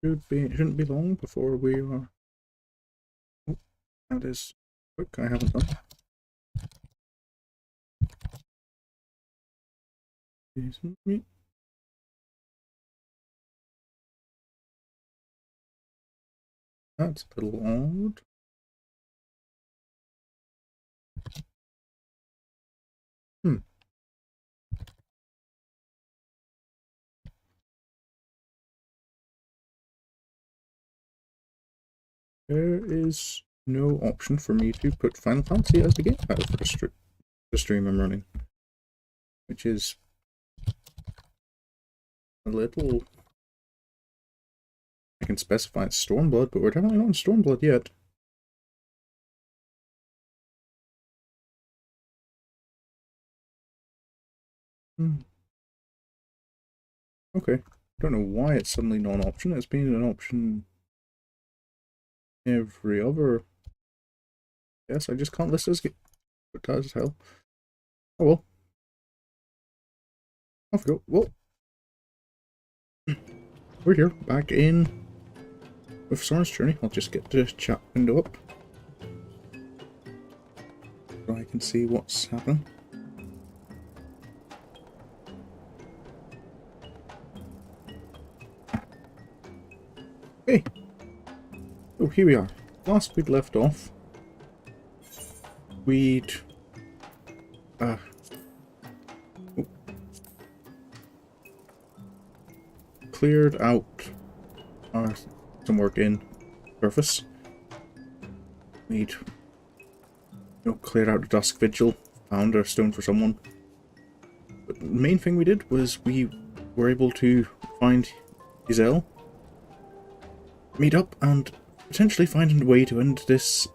Shouldn't be long before we are. Oh, that is quick. I haven't done. That's a little odd. There is no option for me to put Final Fantasy as the game title for the stream I'm running, which is a little. I can specify it's Stormblood, but we're definitely not in Stormblood yet. Okay, don't know why it's suddenly not an option. It's been an option every other. Yes, I just can't list this game. But that is hell. Oh well. Off we go. Whoa. We're here, back in with Sorin's Journey. I'll just get the chat window up so I can see what's happening. Okay. Oh, here we are. Last we'd left off, we'd cleared out some work in surface. We'd cleared out the Dusk Vigil, found a stone for someone. But the main thing we did was we were able to find Ysayle, meet up, and potentially find a way to end this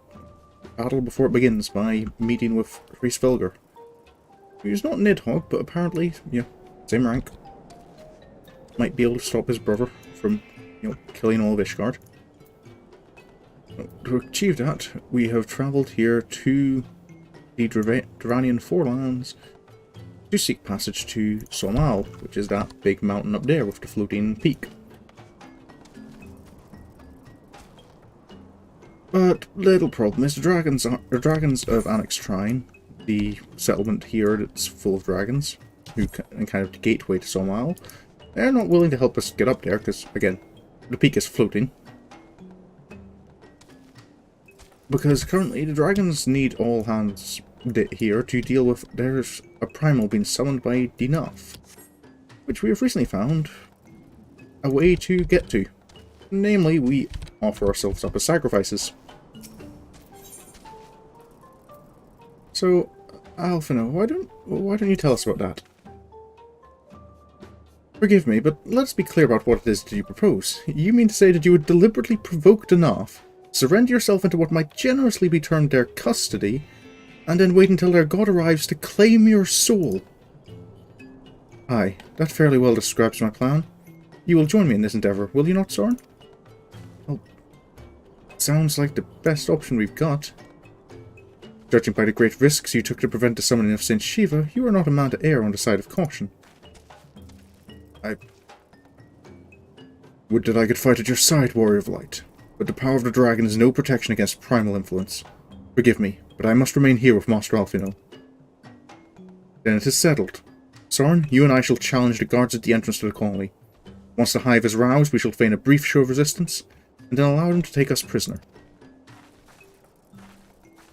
battle before it begins by meeting with Hraesvelgr. He's not Nidhogg, but apparently, same rank. Might be able to stop his brother from, killing all of Ishgard. To achieve that, we have travelled here to the Dravanian Forelands to seek passage to Sohm, which is that big mountain up there with the floating peak. But little problem is the dragons of Anyx Trine, the settlement here that's full of dragons, who kind of the gateway to Sohm. They're not willing to help us get up there because, again, the peak is floating. Because currently the dragons need all hands here to deal with. There's a Primal being summoned by Gnath, which we have recently found a way to get to. Namely, we offer ourselves up as sacrifices. So, Alphinaud, why don't you tell us about that? Forgive me, but let's be clear about what it is that you propose. You mean to say that you would deliberately provoke Gnath, surrender yourself into what might generously be termed their custody, and then wait until their god arrives to claim your soul? Aye, that fairly well describes my plan. You will join me in this endeavour, will you not, Sorin? Well, sounds like the best option we've got. Judging by the great risks you took to prevent the summoning of Saint Shiva, you are not a man to err on the side of caution. I would that I could fight at your side, Warrior of Light, but the power of the dragon is no protection against primal influence. Forgive me, but I must remain here with Master Alphinaud. Then it is settled. Sorin, you and I shall challenge the guards at the entrance to the colony. Once the hive is roused, we shall feign a brief show of resistance, and then allow them to take us prisoner.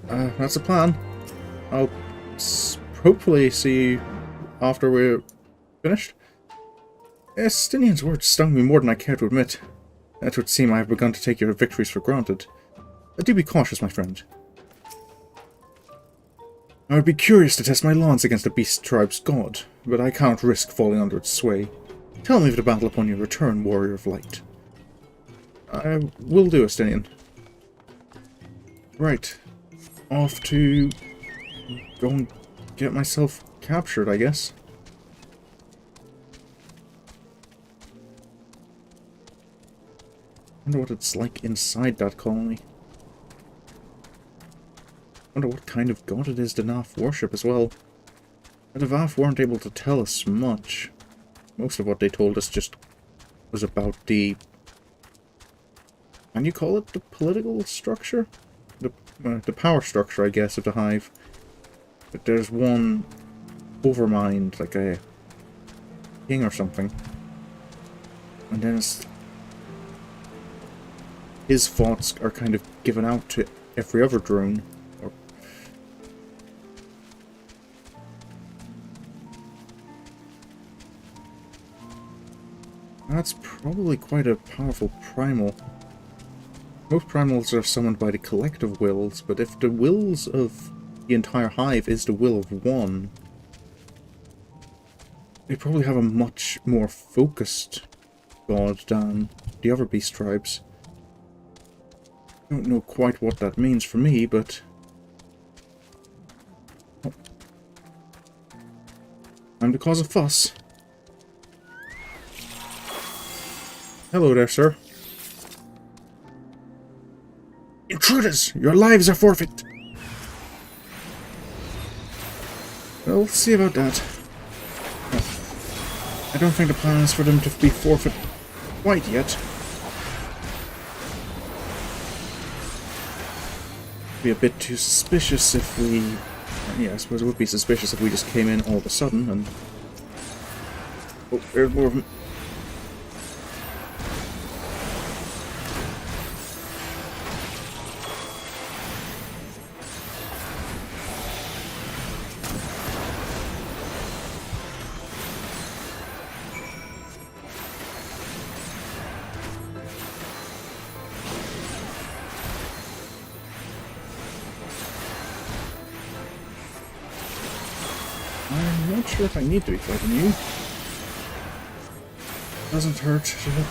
That's the plan. I'll hopefully see you after we're finished. Estinian's words stung me more than I care to admit. It would seem I have begun to take your victories for granted. Do be cautious, my friend. I would be curious to test my lance against the beast tribe's god, but I cannot risk falling under its sway. Tell me of the battle upon your return, Warrior of Light. I will do, Estinian. Right. Off to go and get myself captured, I guess. I wonder what it's like inside that colony. I wonder what kind of god it is the Gnath worship as well. The Vath weren't able to tell us much. Most of what they told us just was about the Can you call it the political structure? The power structure, I guess, of the hive. But there's one overmind, like a king or something. And then his thoughts are kind of given out to every other drone. That's probably quite a powerful primal. Most primals are summoned by the collective wills, but if the wills of the entire hive is the will of one, they probably have a much more focused god than the other beast tribes. I don't know quite what that means for me, but... Oh. Time to cause a fuss. Hello there, sir. Intruders! Your lives are forfeit! Well, we'll see about that. I don't think the plan is for them to be forfeit quite yet. Be a bit too suspicious if we... Yeah, I suppose it would be suspicious if we just came in all of a sudden and... Oh, there's more of them. I'm not sure if I need to be fighting you. Doesn't hurt, should it?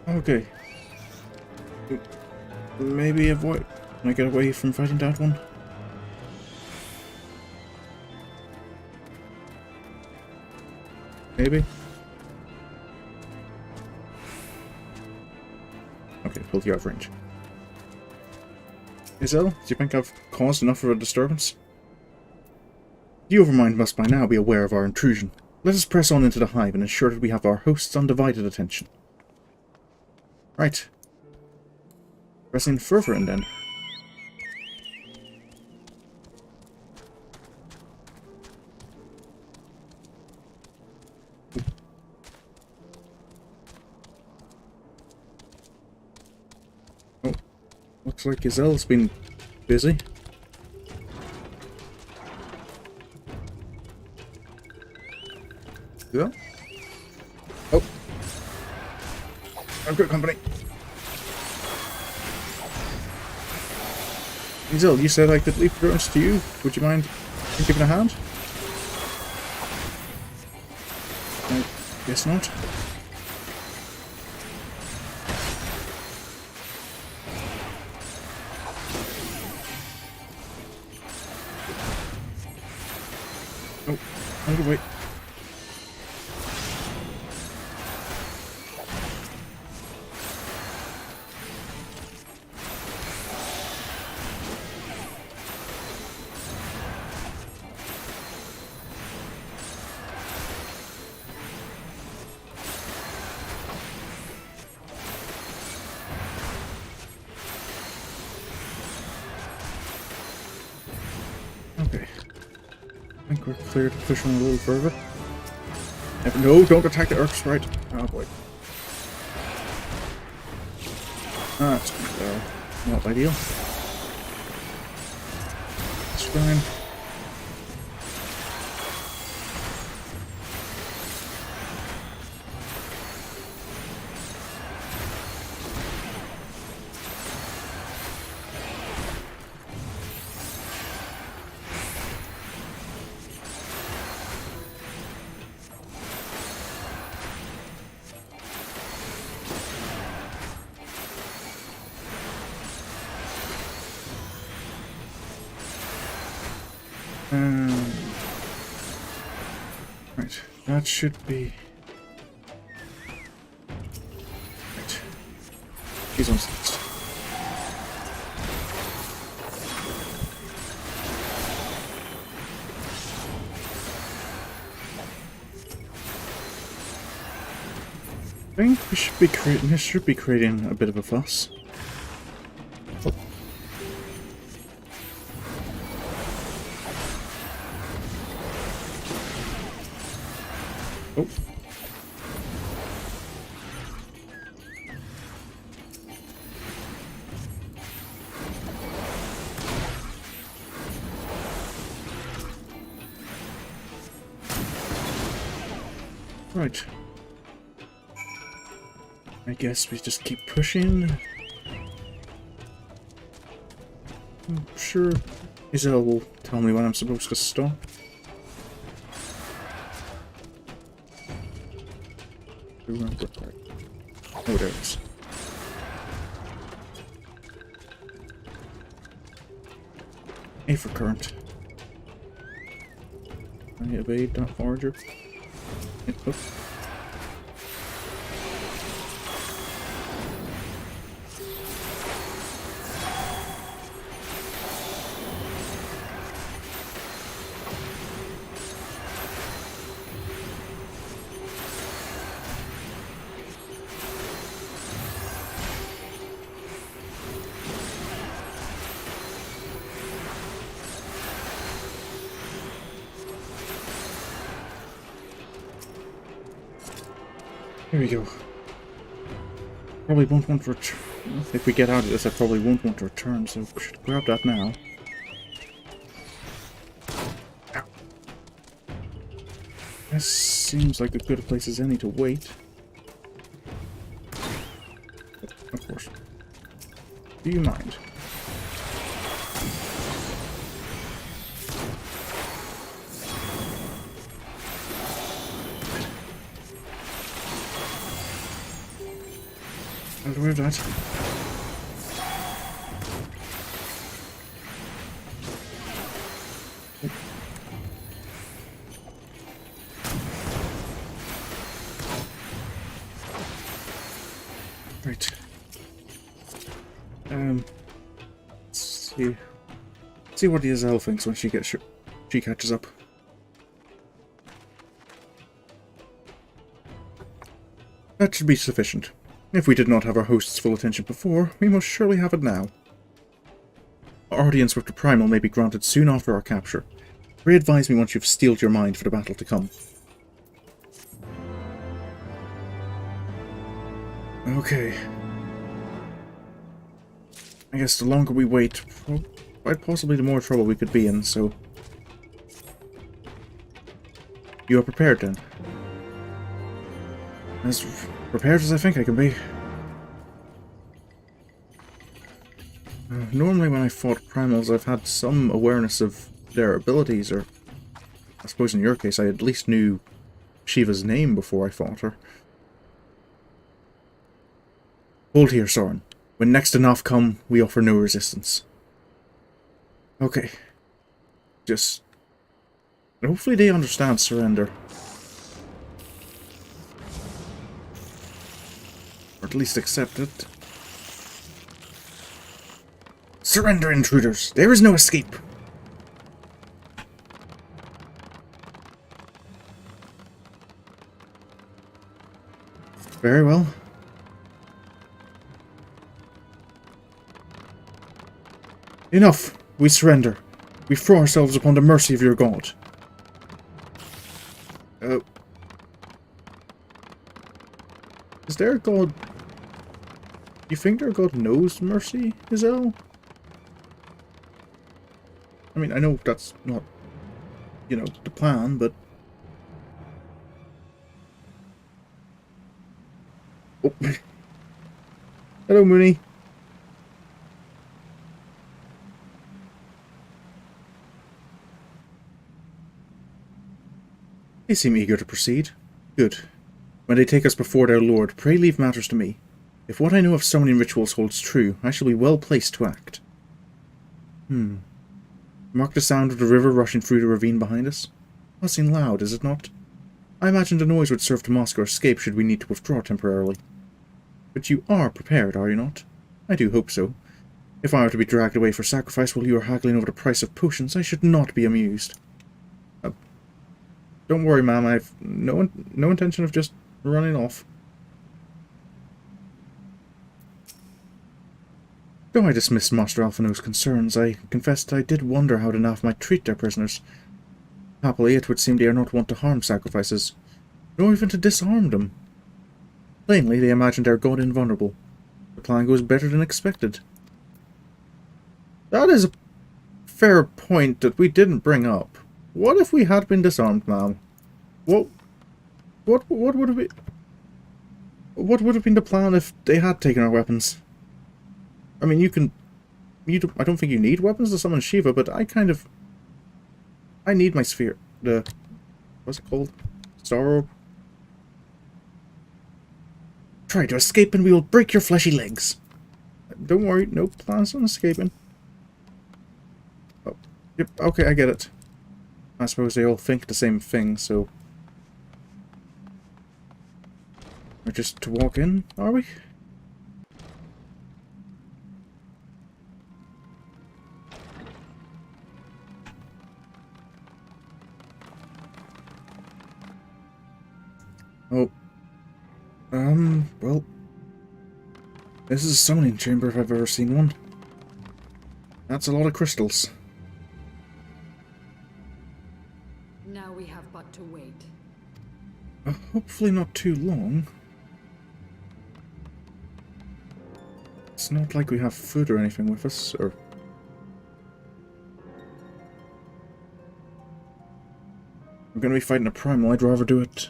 Okay. Maybe avoid... Can I get away from fighting that one? Maybe? Okay, pulled you out of range. Ysayle, do you think I've caused enough of a disturbance? The Overmind must by now be aware of our intrusion. Let us press on into the hive and ensure that we have our host's undivided attention. Right. Pressing further in then. Oh, looks like Ysayle's been busy. Yeah. Oh. I'm good company. Ysayle, you said I could leave drones to you. Would you mind giving a hand? I guess not. Oh, I'm gonna wait. Okay. I think we're clear to push on a little further. No, don't attack the Earth Sprite. Oh boy. That's not ideal. It's fine. Right, that should be... Right. These ones next. I think this should be creating a bit of a fuss. Oh. Right. I guess we just keep pushing. I'm sure Ysayle will tell me when I'm supposed to stop. Oh, there it is. A for current. Can I evade that forager? Oh. Here we go. Probably won't want to return. If we get out of this, I probably won't want to return, so we should grab that now. Ow. This seems like as good a place as any to wait. Of course. Do you mind? I'll do that. Right. Let's see what Ysayle thinks when she catches up. That should be sufficient. If we did not have our host's full attention before, we must surely have it now. Our audience with the Primal may be granted soon after our capture. Pray advise me once you've steeled your mind for the battle to come. Okay. I guess the longer we wait, quite possibly the more trouble we could be in, so... You are prepared then? As prepared as I think I can be. Normally when I fought Primals, I've had some awareness of their abilities, or I suppose in your case I at least knew Shiva's name before I fought her. Hold here, Sorin. When next enough come, we offer no resistance. Okay. Just... hopefully they understand surrender. Or at least accept it. Surrender, intruders! There is no escape! Very well. Enough! We surrender. We throw ourselves upon the mercy of your god. Is there a god... You think their god knows mercy, Ysayle? I mean, I know that's not, you know, the plan, but... Oh. Hello, Mooney. They seem eager to proceed. Good. When they take us before their lord, pray leave matters to me. If what I know of summoning rituals holds true, I shall be well placed to act. Mark the sound of the river rushing through the ravine behind us. Buzzing loud, is it not? I imagine the noise would serve to mask our escape should we need to withdraw temporarily. But you are prepared, are you not? I do hope so. If I were to be dragged away for sacrifice while you are haggling over the price of potions, I should not be amused. Don't worry, ma'am, I've no intention of just running off. Though I dismissed Master Alphinaud's concerns, I confess that I did wonder how the Gnath might treat their prisoners. Happily, it would seem they are not wont to harm sacrifices, nor even to disarm them. Plainly, they imagine their god invulnerable. The plan goes better than expected. That is a fair point that we didn't bring up. What if we had been disarmed, ma'am? What would have been... What would have been the plan if they had taken our weapons? I mean, I don't think you need weapons to summon Shiva, but I need my sphere. What's it called? Sorrow? Try to escape and we will break your fleshy legs. Don't worry, no plans on escaping. Oh, yep, okay, I get it. I suppose they all think the same thing, so... We're just to walk in, are we? Oh. Well... This is a summoning chamber if I've ever seen one. That's a lot of crystals. Now we have but to wait. Hopefully not too long. It's not like we have food or anything with us, or... We're gonna be fighting a Primal, I'd rather do it.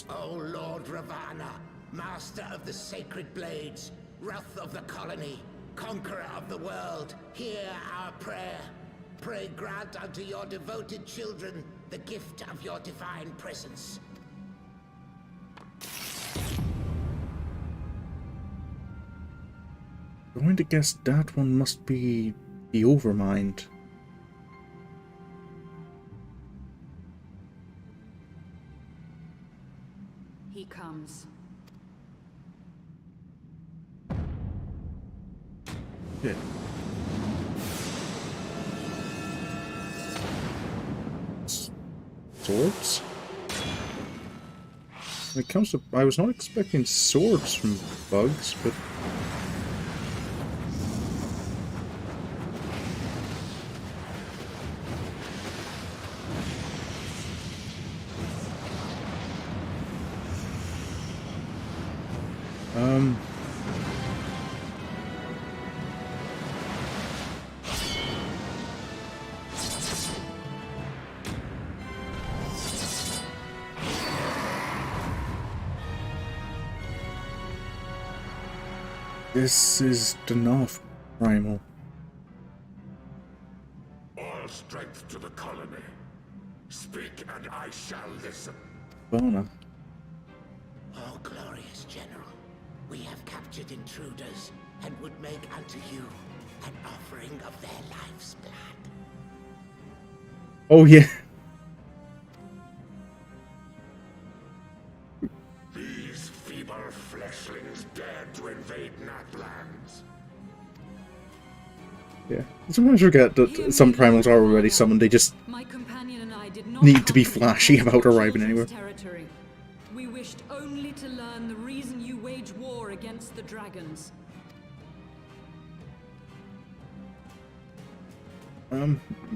O Lord Dravania, master of the sacred blades, wrath of the colony, conqueror of the world, hear our prayer. Pray grant unto your devoted children the gift of your divine presence. I'm going to guess that one must be the Overmind. He comes. Yeah. Swords? When it comes to... I was not expecting swords from bugs, but... This is the Gnath Primal. All strength to the colony. Speak and I shall listen. Bona. O glorious general, we have captured intruders and would make unto you an offering of their life's blood. Oh yeah. These feeble fleshlings dared to invade Natlands. Yeah. Sometimes I forget that some primals are already summoned, they just My companion and I did not need to be flashy about arriving anywhere. territory. We wished only to learn the reason you wage war against the dragons.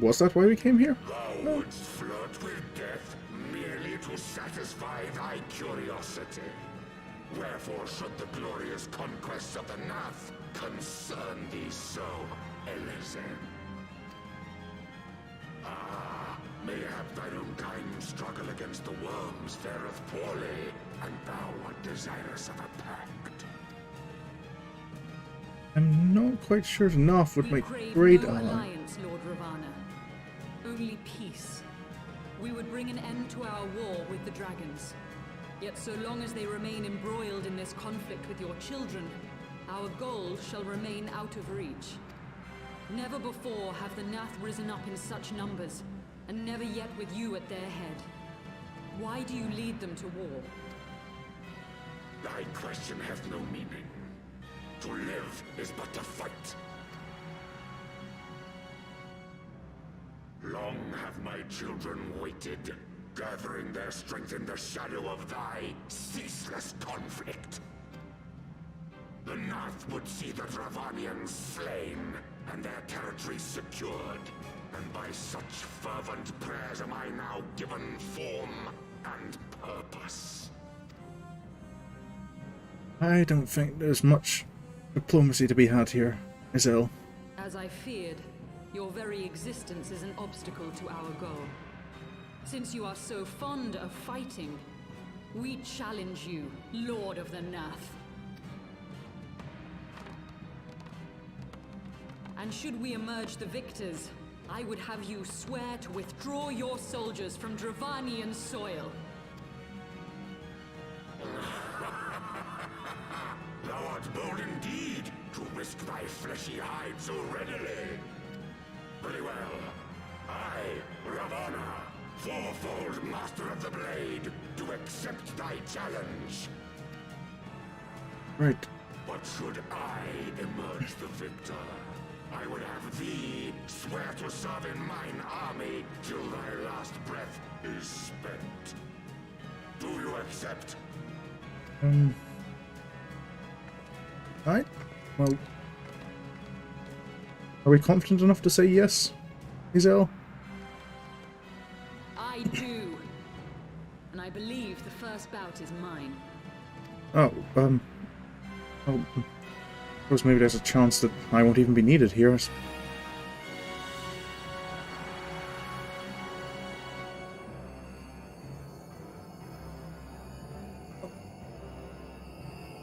Was that why we came here? Thou wouldst flirt with death merely to satisfy thy curiosity. Wherefore should the glorious conquests of the Gnath concern thee so, Elysium? Ah, mayhap thine own kind struggle against the worms fareth poorly, and thou art desirous of a pact. I'm not quite sure Gnath would We make crave great no ally. alliance, Lord Dravania. Only peace. We would bring an end to our war with the dragons. Yet so long as they remain embroiled in this conflict with your children, our goal shall remain out of reach. Never before have the Gnath risen up in such numbers, and never yet with you at their head. Why do you lead them to war? Thy question hath no meaning. To live is but to fight. Long have my children waited, gathering their strength in the shadow of thy ceaseless conflict. the Gnath would see the Dravanians slain and their territories secured. And by such fervent prayers am I now given form and purpose. I don't think there's much diplomacy to be had here, Ysayle. As I feared, your very existence is an obstacle to our goal. Since you are so fond of fighting, we challenge you, Lord of the Gnath. And should we emerge the victors, I would have you swear to withdraw your soldiers from Dravanian soil. Thou art bold indeed to risk thy fleshy hide so readily. Very well. I, Ravana, fourfold master of the blade, to accept thy challenge. Right. But should I emerge the victor, I would have thee swear to serve in mine army till thy last breath is spent. Do you accept? Right. Well, are we confident enough to say yes, Ysayle? I do. And I believe the first bout is mine. Oh, well, I suppose maybe there's a chance that I won't even be needed here.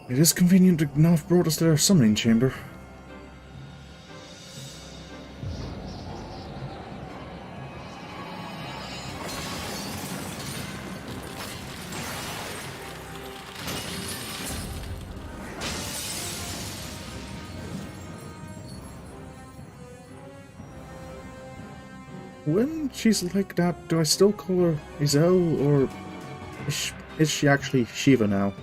It is convenient that Gnath brought us to their summoning chamber. When she's like that, do I still call her Ysayle, or is she actually Shiva now?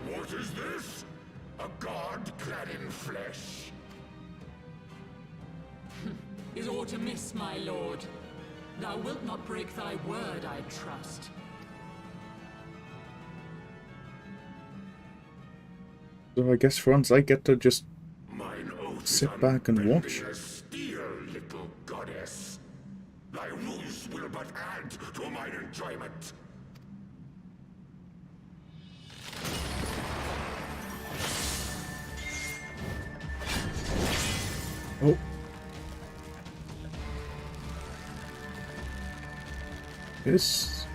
What is this? A god clad in flesh? Is aught amiss, my lord? Thou wilt not break thy word, I trust. So I guess for once I get to just Mine oath sit back and watch. as steel, little goddess. Thy ruse will but add to mine enjoyment. Oh. This...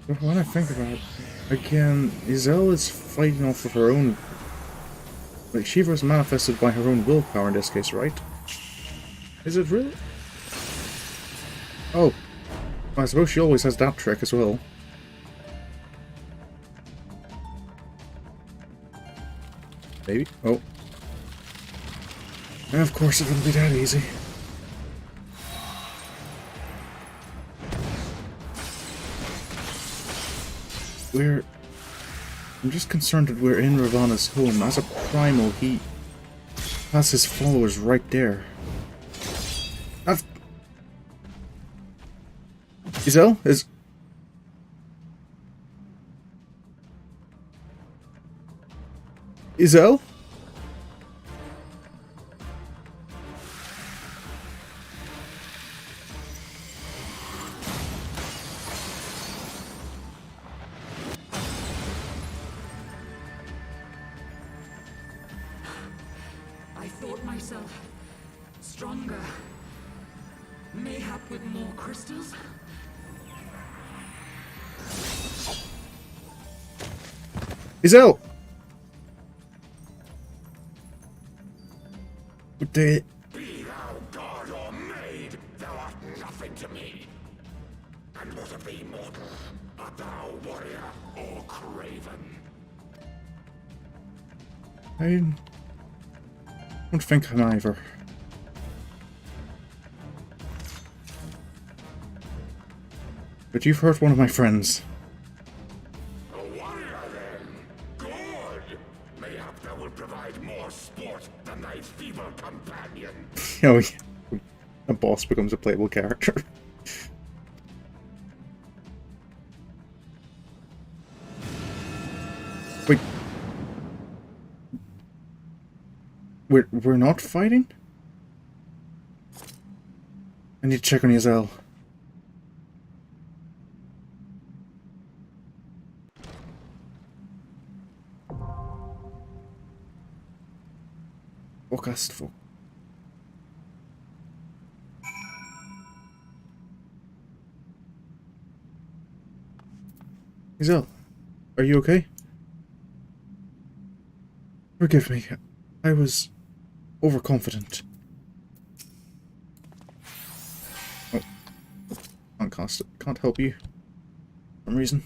But when I think about it, again, Ysayle is fighting off of her own... Like, Shiva is manifested by her own willpower in this case, right? Is it really? Oh. I suppose she always has that trick as well. Maybe? Oh. And of course it wouldn't be that easy. I'm just concerned that we're in Ravana's home. As a Primal, he has his followers right there. Ysayle? Ysayle? I thought myself stronger. Mayhap with more crystals? Ysayle! What the... Be thou god or maid, thou art nothing to me. And what of thee, mortal? Art thou warrior or craven? I don't think I'm either. But you've hurt one of my friends. A warrior, then? Good! Mayhap thou will provide more sport than thy feeble companion. Oh, yeah. A boss becomes a playable character. Wait. We're not fighting? I need to check on Ysayle. Focused. Ysayle, are you okay? Forgive me. I was overconfident. Oh. Can't help you. For some reason.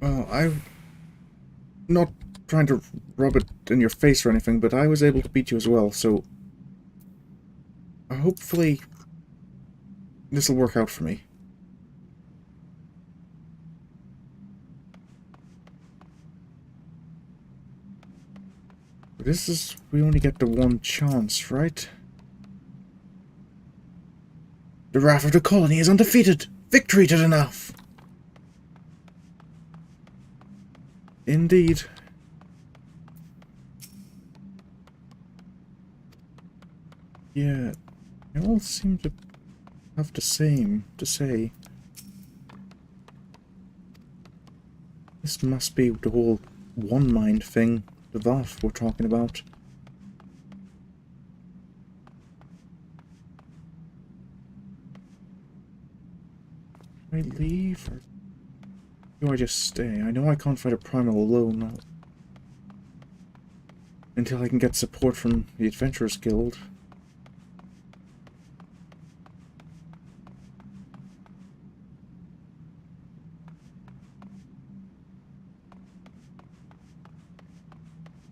Well, I'm not trying to rub it in your face or anything, but I was able to beat you as well, so hopefully this will work out for me. But we only get the one chance, right? The wrath of the colony is undefeated! Victory to the Gnath! Indeed. Yeah, they all seem to have the same to say. This must be the whole one mind thing, the Gnath we're talking about. Do I leave or do I just stay? I know I can't fight a Primal alone until I can get support from the Adventurers Guild.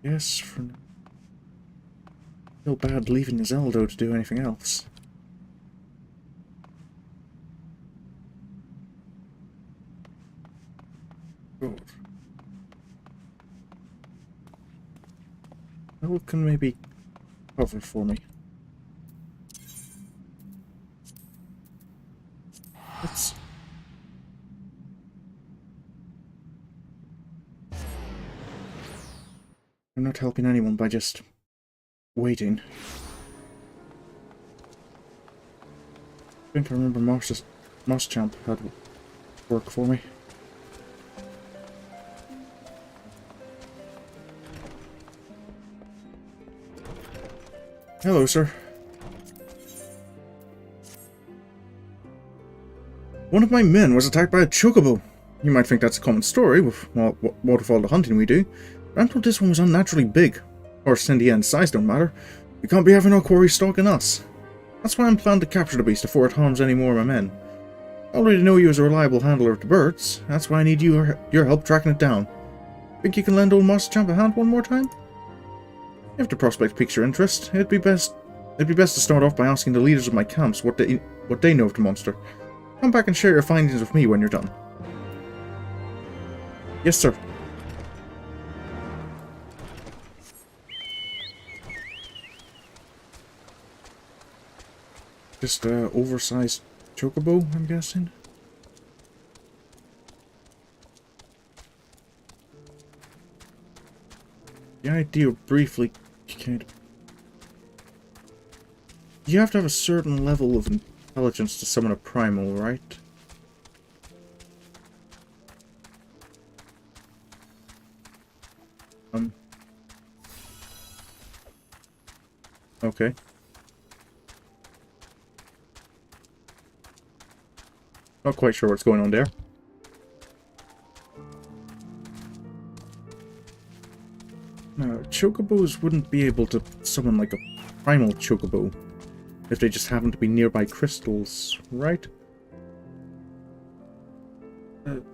Yes, for now. Feel bad leaving Ysayle to do anything else. Good. Ysayle can maybe cover for me. Let's... I'm not helping anyone by just waiting. I think I remember Moschamp had work for me. Hello, sir. One of my men was attacked by a chocobo. You might think that's a common story with all the hunting we do. But I'm told this one was unnaturally big. Of course, in the end, size don't matter. We can't be having our quarry stalking us. That's why I'm planning to capture the beast before it harms any more of my men. I already know you as a reliable handler of the birds. That's why I need your help tracking it down. Think you can lend old Moschamp a hand one more time? If the prospect piques your interest, it'd be best to start off by asking the leaders of my camps what they know of the monster. Come back and share your findings with me when you're done. Yes, sir. Just oversized chocobo, I'm guessing. The idea briefly came. You have to have a certain level of intelligence to summon a Primal, right? Okay. Not quite sure what's going on there. No, chocobos wouldn't be able to summon like a primal chocobo if they just happen to be nearby crystals, right?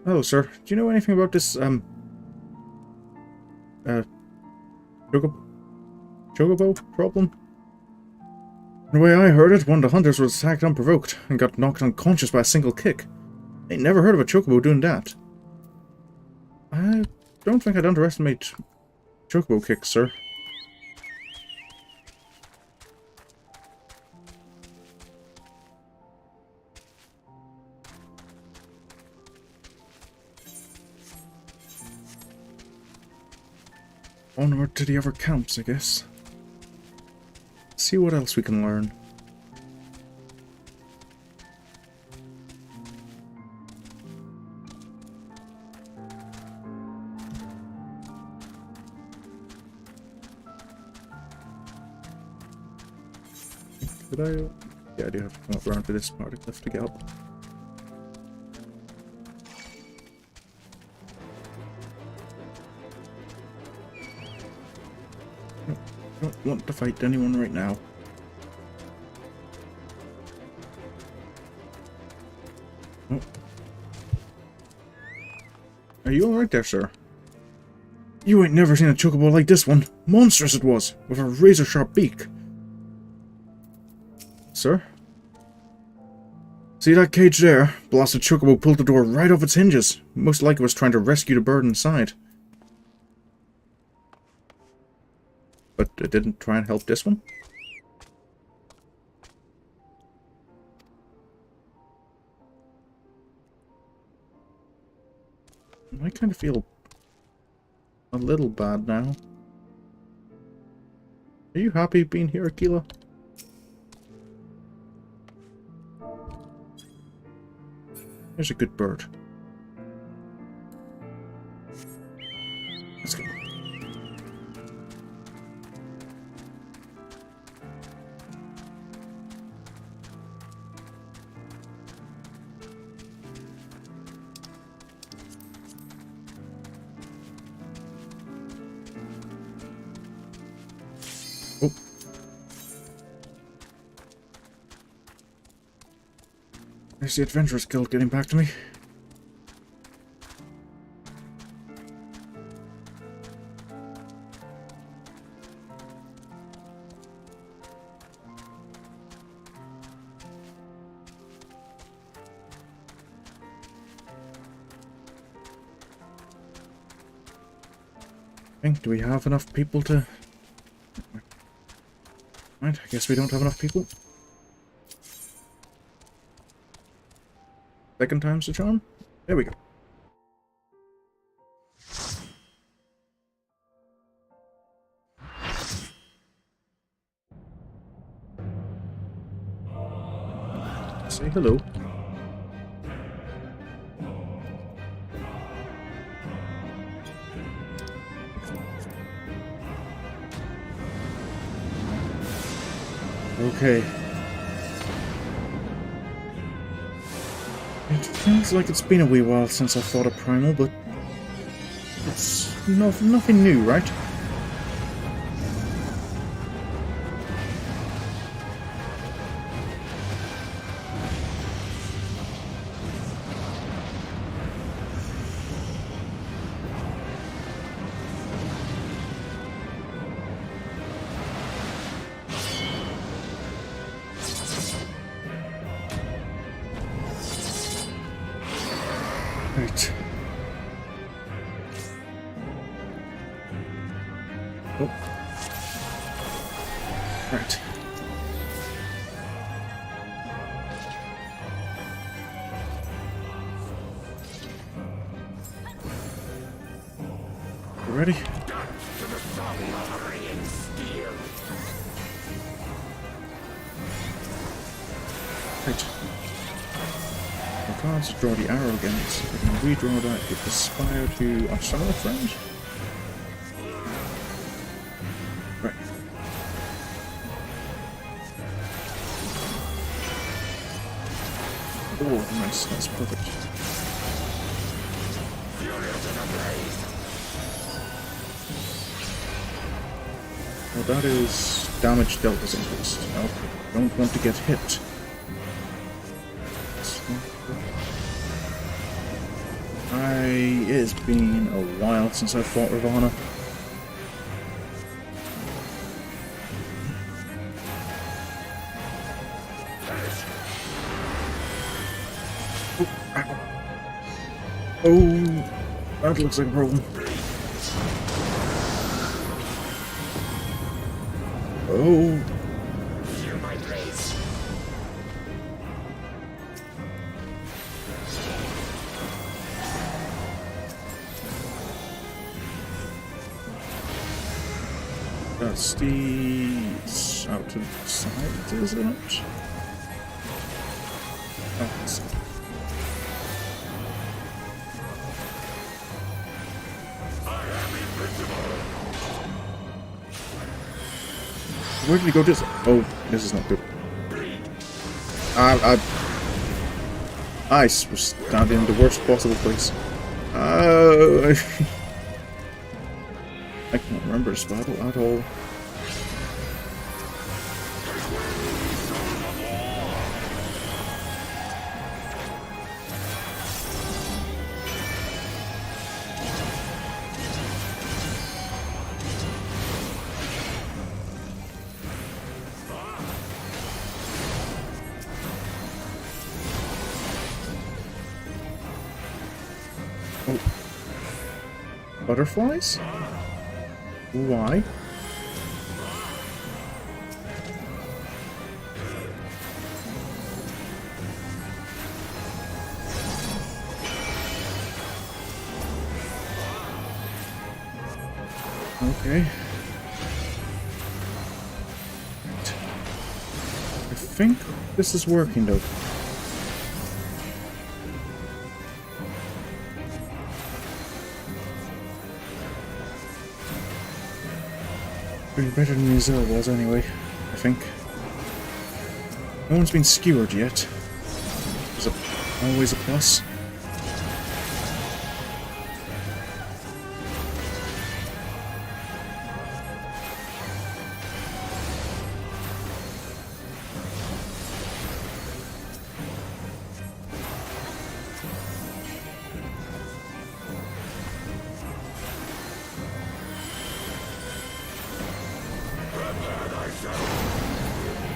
Hello, sir. Do you know anything about this, chocobo problem? The way I heard it, one of the hunters was attacked unprovoked and got knocked unconscious by a single kick. I ain't never heard of a chocobo doing that. I don't think I'd underestimate chocobo kicks, sir. Onward to the other camps, I guess. See what else we can learn. Did I? Yeah, I do have to come up around to this part of the cliff to get up. I don't want to fight anyone right now. Oh. Are you alright there, sir? You ain't never seen a chocobo like this one. Monstrous it was, with a razor-sharp beak. Sir? See that cage there? Blasted chocobo pulled the door right off its hinges. Most likely was trying to rescue the bird inside. But it didn't try and help this one? I kind of feel a little bad now. Are you happy being here, Aquila? There's a good bird. Let's go. Oh. There's the Adventurers Guild getting back to me. Do we have enough people to... Right, I guess we don't have enough people. Second time's the charm? There we go. Say hello. Okay. It feels like it's been a wee while since I fought a Primal, but it's nothing new, right? Right. Oh. Right. You ready? Right. Cards to draw the arrow again, so I can redraw that, give the spire to Ysayle, friend. Right. Oh, nice, that's perfect. Well, that is damage dealt as increased. Okay, don't want to get hit. It's been a while since I fought Dravania. Oh. That looks like a problem. Oh. Feel my blades. Dusty's out to the side, is it? Oh, it's... Where did he go? This? Oh, this is not good. Ice was standing in the worst possible place. I can't remember this battle at all. Oh. Butterflies? Why? Okay. I think this is working though. Pretty better than Ysayle was anyway, I think. No one's been skewered yet. Is it always a plus?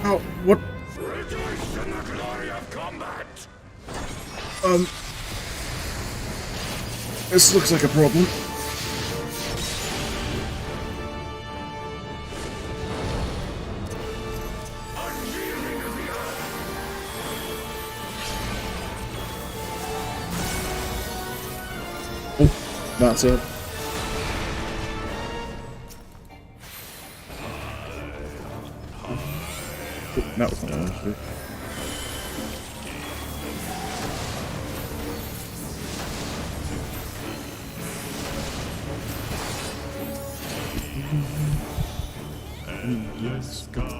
Oh, what? Rejoice in the glory of combat! This looks like a problem. Unyielding of the earth! Oh, that's it. That was not what I wanted to do. Endless garden.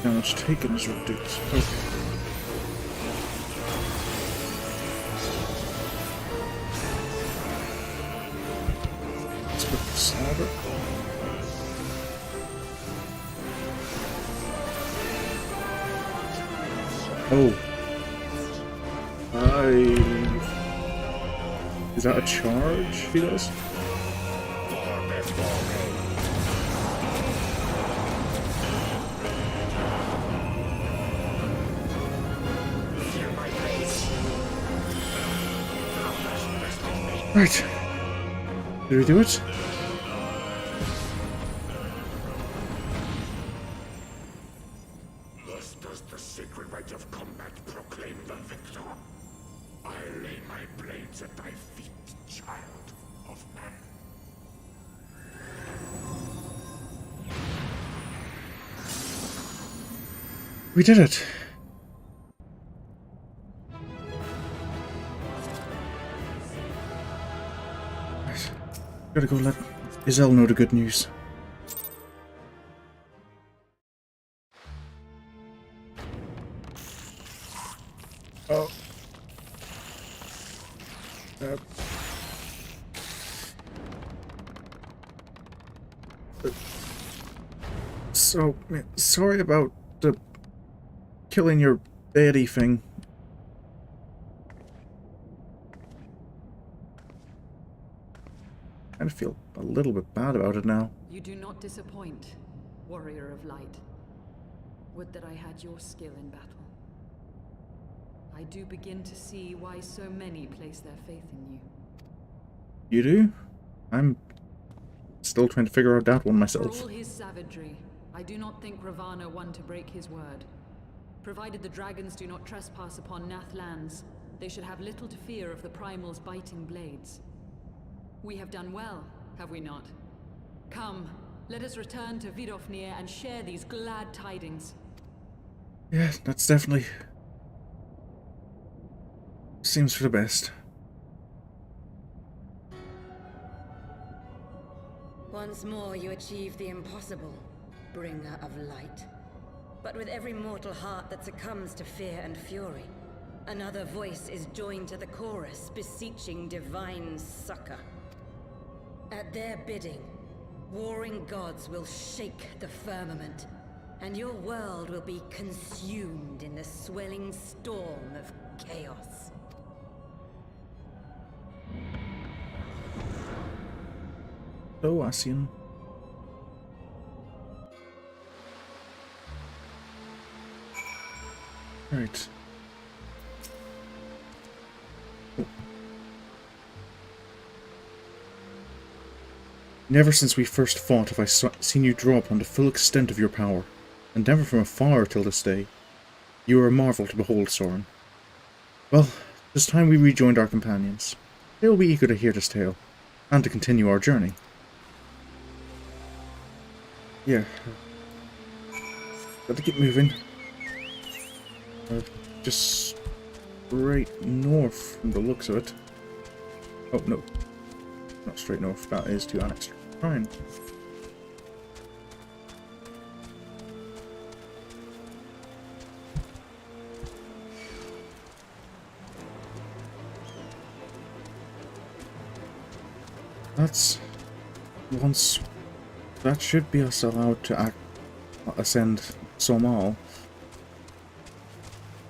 Damage taken is reduced. Okay. Let's put the slaughter. Oh. Is that a charge he does? Right. Did we do it? Thus does the sacred rite of combat proclaim the victor. I lay my blades at thy feet, child of man. We did it. Gotta go let Ysayle know the good news. Oh. So, sorry about the killing your deity thing. Starting to feel a little bit bad about it now. You do not disappoint, warrior of light. Would that I had your skill in battle. I do begin to see why so many place their faith in you. You do? I'm still trying to figure out that one myself. For all his savagery, I do not think Ravana one to break his word. Provided the dragons do not trespass upon Gnath lands, they should have little to fear of the Primal's biting blades. We have done well, have we not? Come, let us return to Vidofnir and share these glad tidings. Yeah, that's definitely... seems for the best. Once more you achieve the impossible, bringer of light. But with every mortal heart that succumbs to fear and fury, another voice is joined to the chorus, beseeching divine succor. At their bidding, warring gods will shake the firmament, and your world will be consumed in the swelling storm of chaos. So, Asian. Right. Oh. Never since we first fought have I seen you draw upon the full extent of your power, and never from afar till this day. You are a marvel to behold, Sorin. Well, it is time we rejoined our companions. They will be eager to hear this tale, and to continue our journey. Yeah. Gotta keep moving. Just straight north from the looks of it. Oh, no. Not straight north. That is to Anyx Trine. That's... once... that should be us allowed to ascend Sohm.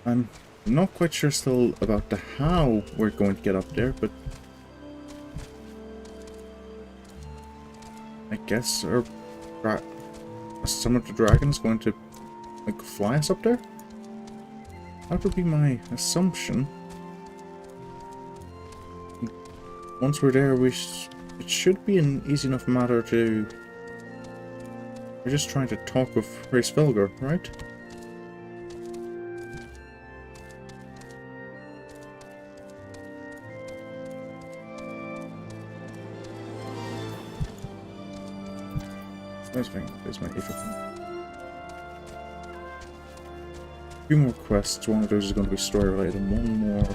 I'm not quite sure still about the how we're going to get up there, but I guess some of the dragons going to like fly us up there? That would be my assumption. Once we're there, it should be an easy enough matter to... we're just trying to talk with Hraesvelgr, right? There's my Aether. A few more quests. One of those is going to be story related, and one more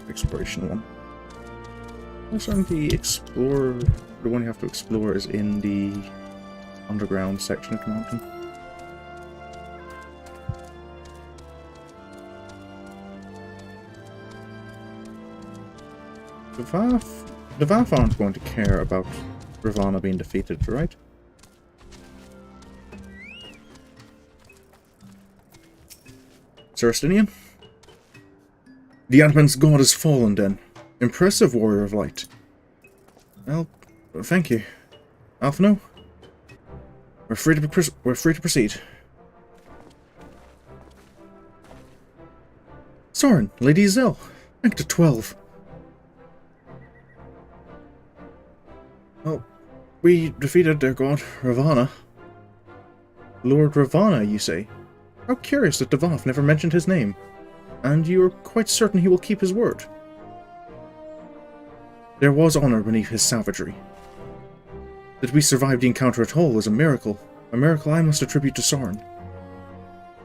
exploration one. Also, the explorer, the one you have to explore is in the underground section of the mountain. The Vath aren't going to care about Ravana being defeated, right? Sir Estinien? The Advent's god has fallen, then. Impressive, warrior of light. Well, thank you. Alphinaud? We're free to proceed. Sorin, Lady Ysayle. Rank to 12. Well, we defeated their god, Ravana. Lord Ravana, you say? How curious that Davath never mentioned his name. And you are quite certain he will keep his word. There was honor beneath his savagery. That we survived the encounter at all is a miracle. A miracle I must attribute to Sorin.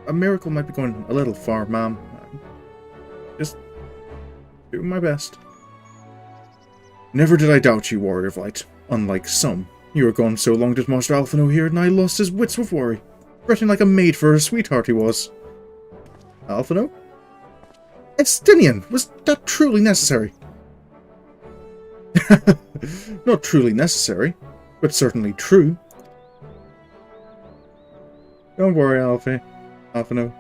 A miracle might be going a little far, ma'am. Just doing my best. Never did I doubt you, warrior of light. Unlike some. You were gone so long that Master Alphinaud here and I lost his wits with worry. Fretting like a maid for her sweetheart he was. Alphinaud? Estinien! Was that truly necessary? Not truly necessary, but certainly true. Don't worry, Alphinaud.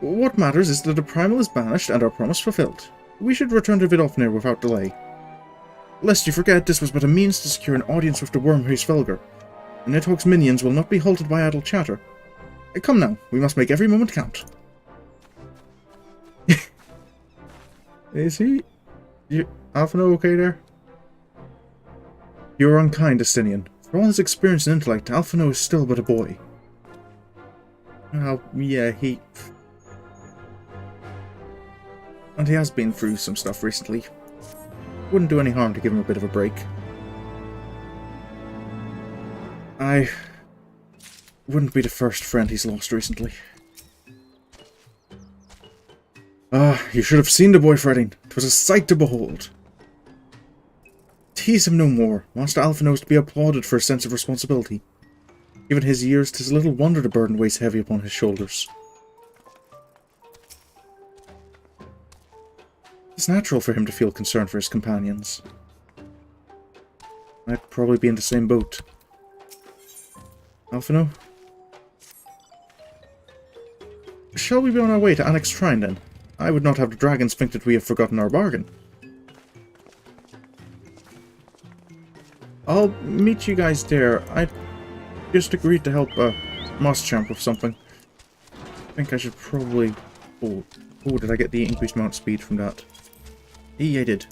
What matters is that the Primal is banished and our promise fulfilled. We should return to Vidofnir without delay. Lest you forget, this was but a means to secure an audience with the worm Hraesvelgr. And Nidhogg's minions will not be halted by idle chatter. Come now, we must make every moment count. Is he? Alphinaud okay there? You are unkind, Estinien. For all his experience and intellect, Alphinaud is still but a boy. Well, yeah, and he has been through some stuff recently. Wouldn't do any harm to give him a bit of a break. I wouldn't be the first friend he's lost recently. Ah, you should have seen the boy fretting. 'Twas a sight to behold. Tease him no more. Master Alphinaud is to be applauded for a sense of responsibility. Given his years, 'tis little wonder the burden weighs heavy upon his shoulders. It's natural for him to feel concern for his companions. I'd probably be in the same boat. Alphinaud? Shall we be on our way to Anyx Trine, then? I would not have the dragons think that we have forgotten our bargain. I'll meet you guys there. I just agreed to help Moschamp with something. I think I should probably... Oh, did I get the increased mount speed from that? Yeah, I did.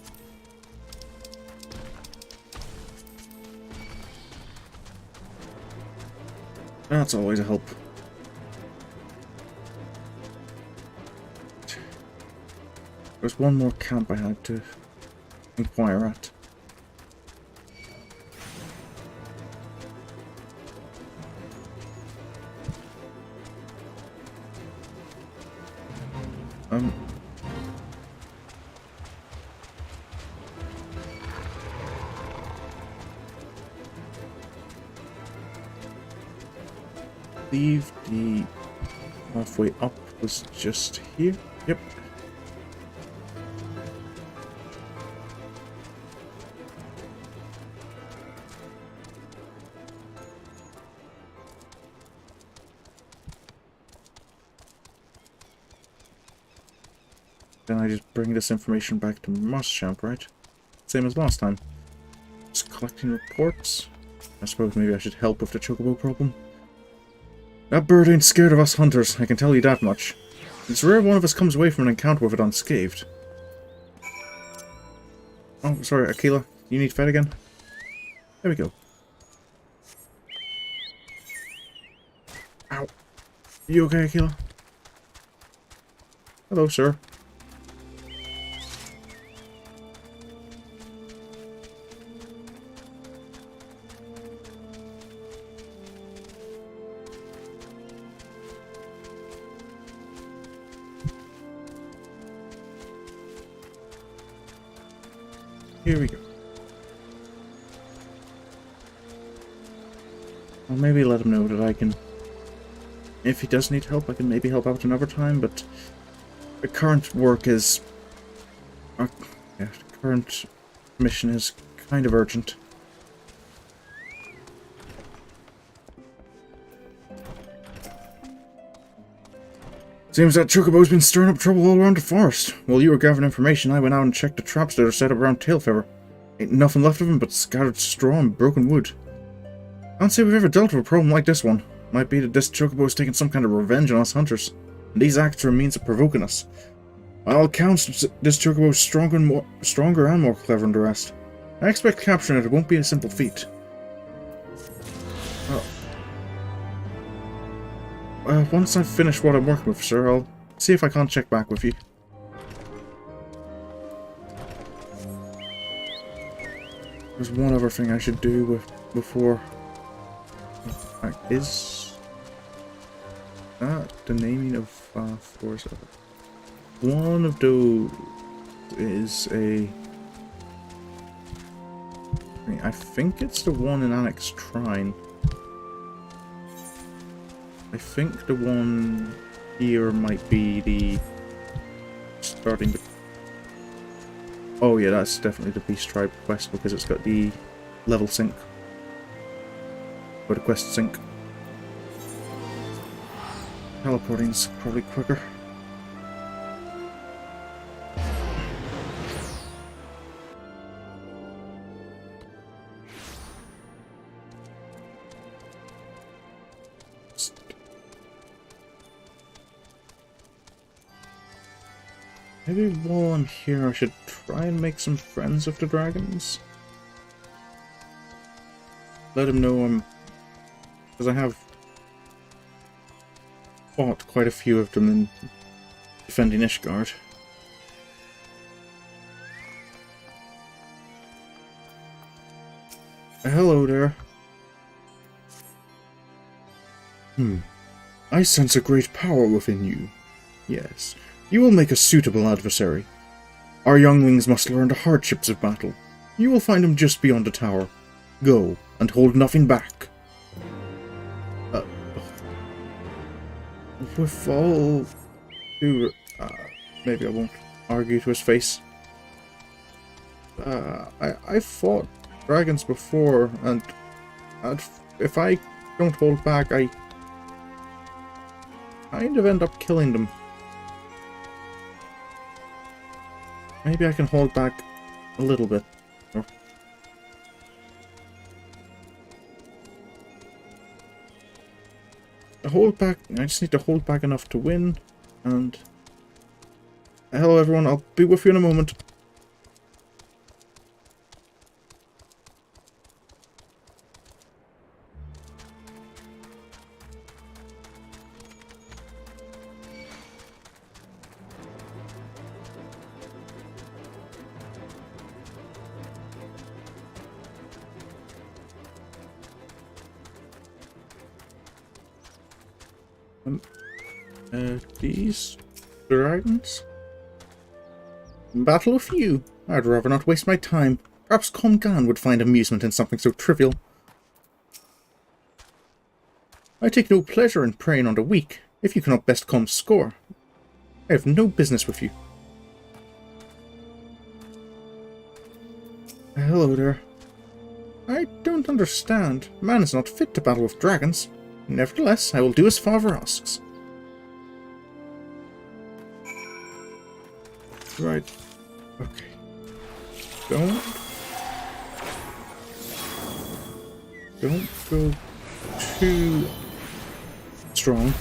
That's always a help. There's one more camp I had to inquire at. Leave the halfway up was just here. Yep. Then I just bring this information back to Moschamp, right? Same as last time. Just collecting reports. I suppose maybe I should help with the chocobo problem. That bird ain't scared of us hunters, I can tell you that much. It's rare one of us comes away from an encounter with it unscathed. Oh, sorry, Aquila. You need fed again? There we go. Ow. You okay, Aquila? Hello, sir. Here we go. I'll maybe let him know that I can... If he does need help, I can maybe help out another time, but... The current work is... yeah, the current mission is kind of urgent. Seems that Chocobo's been stirring up trouble all around the forest. While you were gathering information, I went out and checked the traps that are set up around Tailfeather. Ain't nothing left of them but scattered straw and broken wood. I don't say we've ever dealt with a problem like this one. Might be that this Chocobo's taking some kind of revenge on us hunters, and these acts are a means of provoking us. By all accounts, this Chocobo's stronger and more clever than the rest. I expect capturing it won't be a simple feat. Once I've finished what I'm working with, sir, I'll see if I can't check back with you. There's one other thing I should do before... Is that the naming of floors? One of those is a... I think it's the one in Anyx Trine. I think the one here might be the starting... Oh yeah, that's definitely the Beast Tribe quest because it's got the level sync. Or the quest sync. Teleporting's probably quicker. Maybe while I'm here I should try and make some friends with the dragons. Let them know I'm... because I have fought quite a few of them in defending Ishgard. Hello there. I sense a great power within you. Yes, you will make a suitable adversary. Our younglings must learn the hardships of battle. You will find them just beyond the tower. Go, and hold nothing back. With all due... maybe I won't argue to his face. I fought dragons before, and if I don't hold back, I kind of end up killing them. Maybe I can hold back a little bit. Hold back. I just need to hold back enough to win. And hello everyone, I'll be with you in a moment. These dragons? Battle with you? I'd rather not waste my time. Perhaps Comgan would find amusement in something so trivial. I take no pleasure in preying on the weak. If you cannot best Com's score, I have no business with you. Hello there. I don't understand. Man is not fit to battle with dragons. Nevertheless, I will do as father asks. Right. Okay. Don't go too strong.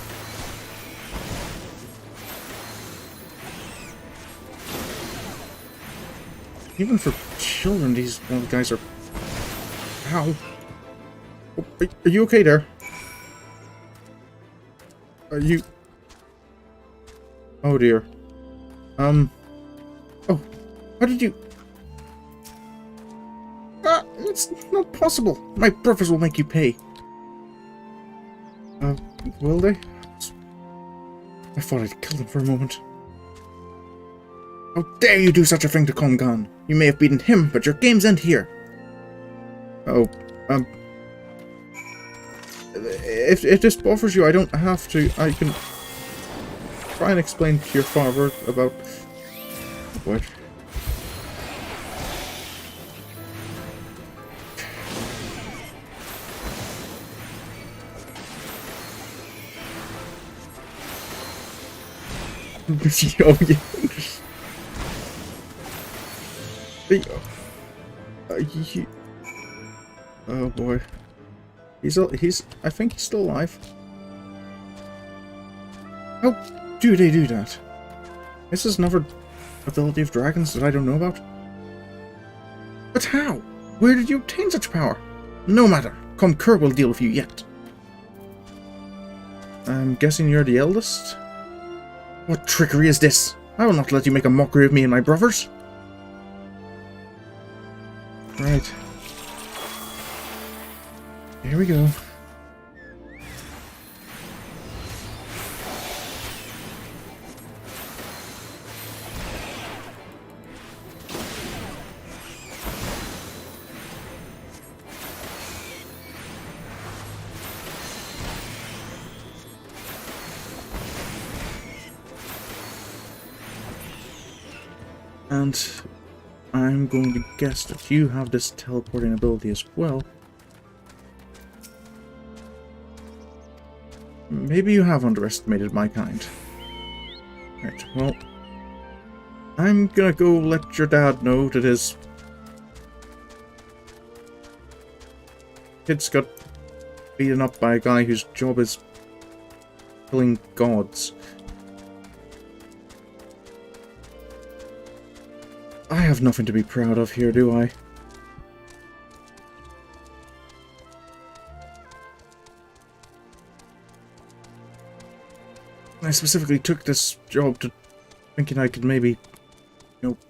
Even for children, these guys are... Ow. Oh, are you okay there? Are you... Oh dear. Oh, how did you... It's not possible. My brothers will make you pay. Will they? I thought I'd killed them for a moment. How dare you do such a thing to Comgan? You may have beaten him, but your games end here. Oh, if this bothers you, I don't have to. I can try and explain to your father about... What? Oh, yeah. Oh boy. He's I think he's still alive. How do they do that? This is another ability of dragons that I don't know about. But how? Where did you obtain such power? No matter. Comcur will deal with you yet. I'm guessing you're the eldest? What trickery is this? I will not let you make a mockery of me and my brothers. Right. Here we go. And I'm going to guess that you have this teleporting ability as well. Maybe you have underestimated my kind. Right, well, I'm gonna go let your dad know that his kids got beaten up by a guy whose job is killing gods. I have nothing to be proud of here, do I? I specifically took this job to thinking I could maybe,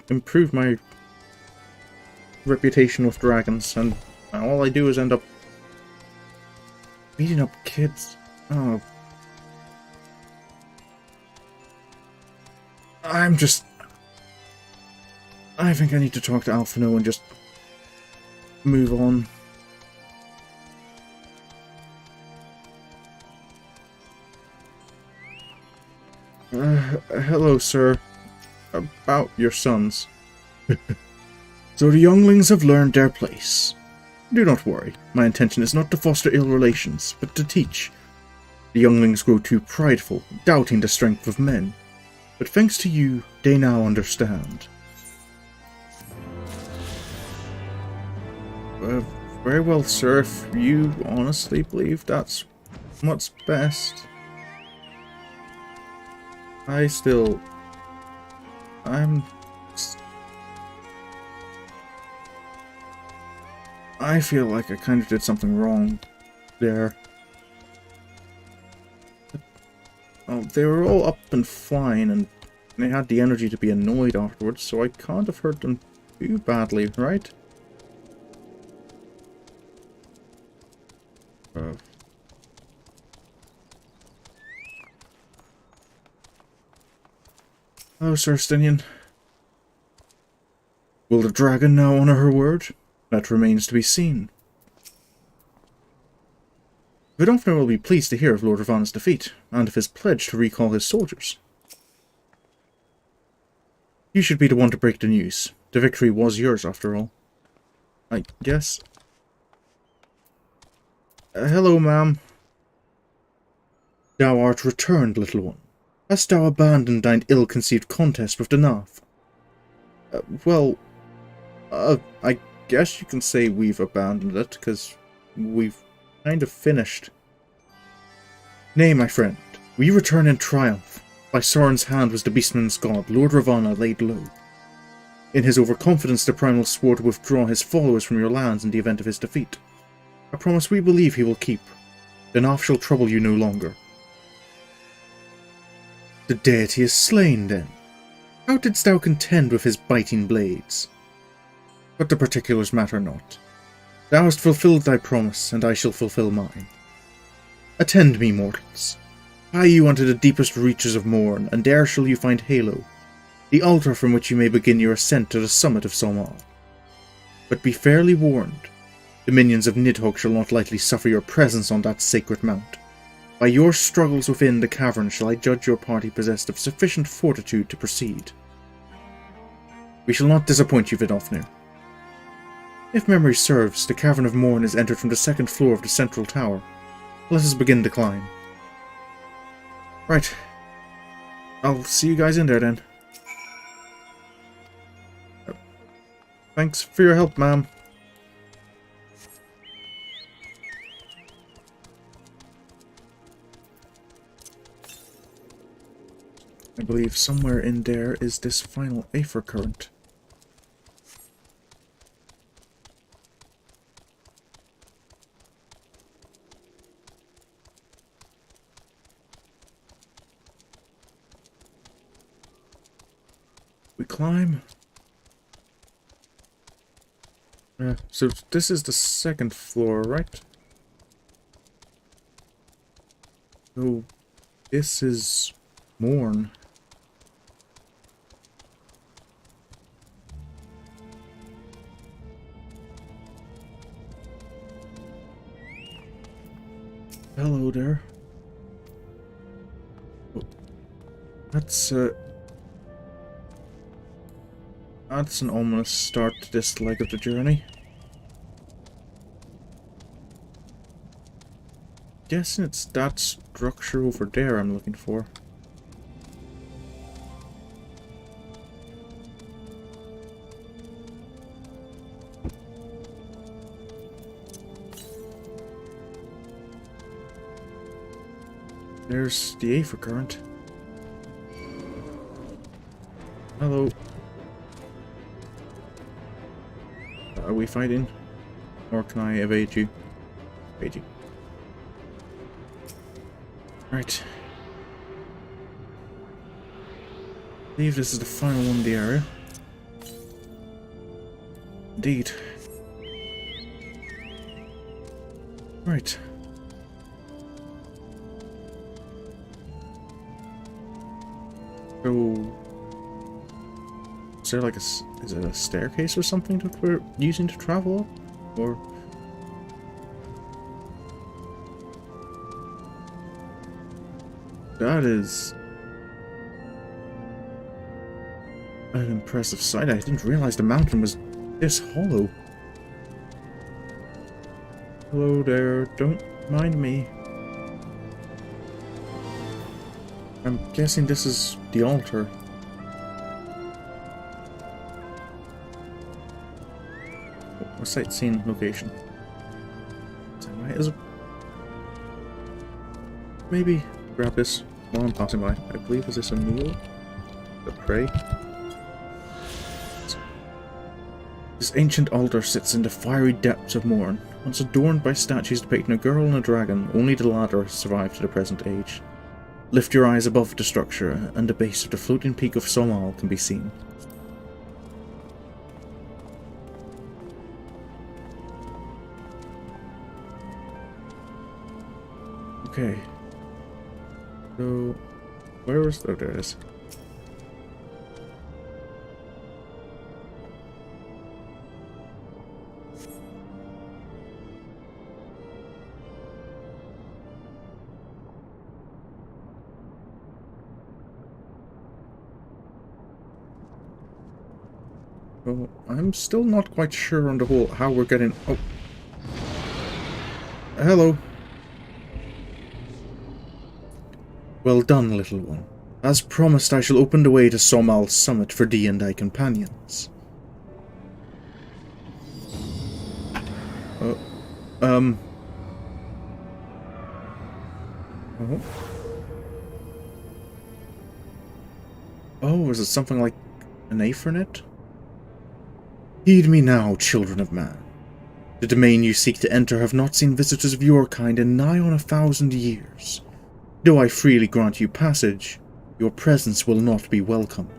improve my reputation with dragons, and all I do is end up beating up kids. Oh. I think I need to talk to Alphinaud and just move on. Hello, sir. About your sons. So the younglings have learned their place. Do not worry. My intention is not to foster ill relations, but to teach. The younglings grow too prideful, doubting the strength of men. But thanks to you, they now understand. Very well, sir, if you honestly believe that's what's best. I feel like I kind of did something wrong there. Oh, they were all up and flying, and they had the energy to be annoyed afterwards, so I can't have hurt them too badly, right? Hello, Sir Estinien. Will the dragon now honor her word? That remains to be seen. Vidofner will be pleased to hear of Lord Ravana's defeat, and of his pledge to recall his soldiers. You should be the one to break the news. The victory was yours, after all. I guess. Hello, ma'am. Thou art returned, little one. Hast thou abandoned thine ill-conceived contest with the Gnath? I guess you can say we've abandoned it, because we've kind of finished. Nay, my friend, we return in triumph. By Sorin's hand was the beastman's god, Lord Ravana, laid low. In his overconfidence, the Primal swore to withdraw his followers from your lands in the event of his defeat. A promise we believe he will keep. The Gnath shall trouble you no longer. The deity is slain, then. How didst thou contend with his biting blades? But the particulars matter not. Thou hast fulfilled thy promise, and I shall fulfill mine. Attend me, mortals. Hie you unto the deepest reaches of Morn, and there shall you find Halo, the altar from which you may begin your ascent to the summit of Sohm. But be fairly warned. The minions of Nidhogg shall not lightly suffer your presence on that sacred mount. By your struggles within the cavern shall I judge your party possessed of sufficient fortitude to proceed. We shall not disappoint you, Vidofner. If memory serves, the Cavern of Morn is entered from the second floor of the central tower. Let us begin the climb. Right. I'll see you guys in there then. Thanks for your help, ma'am. I believe somewhere in there is this final aether current. We climb. So this is the second floor, right? So this is Morn. Hello there. Oh, that's an ominous start to this leg of the journey. Guessing it's that structure over there I'm looking for. There's the aether current. Hello. Are we fighting? Or can I evade you? Evade you. Right. I believe this is the final one in the area. Indeed. Right. So, is there like is it a staircase or something that we're using to travel up? Or... That is... an impressive sight. I didn't realize the mountain was this hollow. Hello there, don't mind me. I'm guessing this is the altar. A sightseeing location. So might as well maybe grab this while I'm passing by. I believe is this a meal? The prey? This ancient altar sits in the fiery depths of Morn, once adorned by statues depicting a girl and a dragon. Only the latter has survived to the present age. Lift your eyes above the structure, and the base of the floating peak of Sohm can be seen. Okay. So, where was... oh, there it is. Well, I'm still not quite sure on the whole how we're getting... oh. Hello. Well done, little one. As promised, I shall open the way to Somhal's summit for thee and thy companions. Oh. Oh, is it something like an Aphinaud? Heed me now, children of man. The domain you seek to enter have not seen visitors of your kind in nigh on 1,000 years. Though I freely grant you passage, your presence will not be welcomed.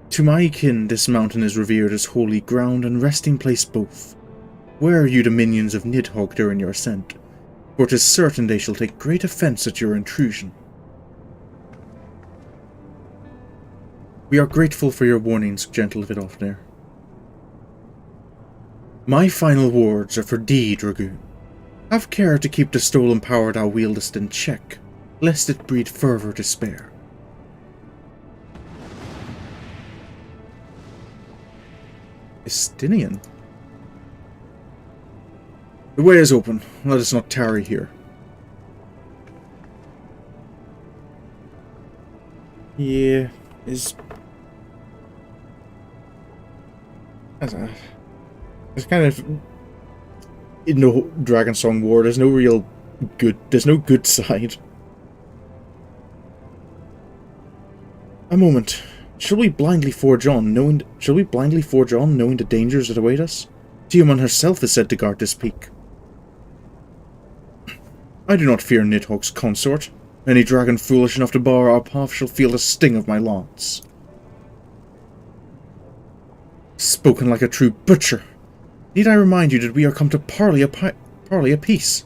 To my kin, this mountain is revered as holy ground and resting place both. Where are you the minions of Nidhogg during your ascent? For 'tis certain they shall take great offence at your intrusion. We are grateful for your warnings, gentle Vidofnir. My final words are for thee, Dragoon. Have care to keep the stolen power thou wieldest in check, lest it breed further despair. Estinien? The way is open. Let us not tarry here. Yeah, it's kind of in the Dragon Song War. There's no real good. There's no good side. A moment. Shall we blindly forge on, knowing the dangers that await us? Tiamat herself is said to guard this peak. I do not fear Nidhogg's consort. Any dragon foolish enough to bar our path shall feel the sting of my lance. Spoken like a true butcher. Need I remind you that we are come to parley a peace?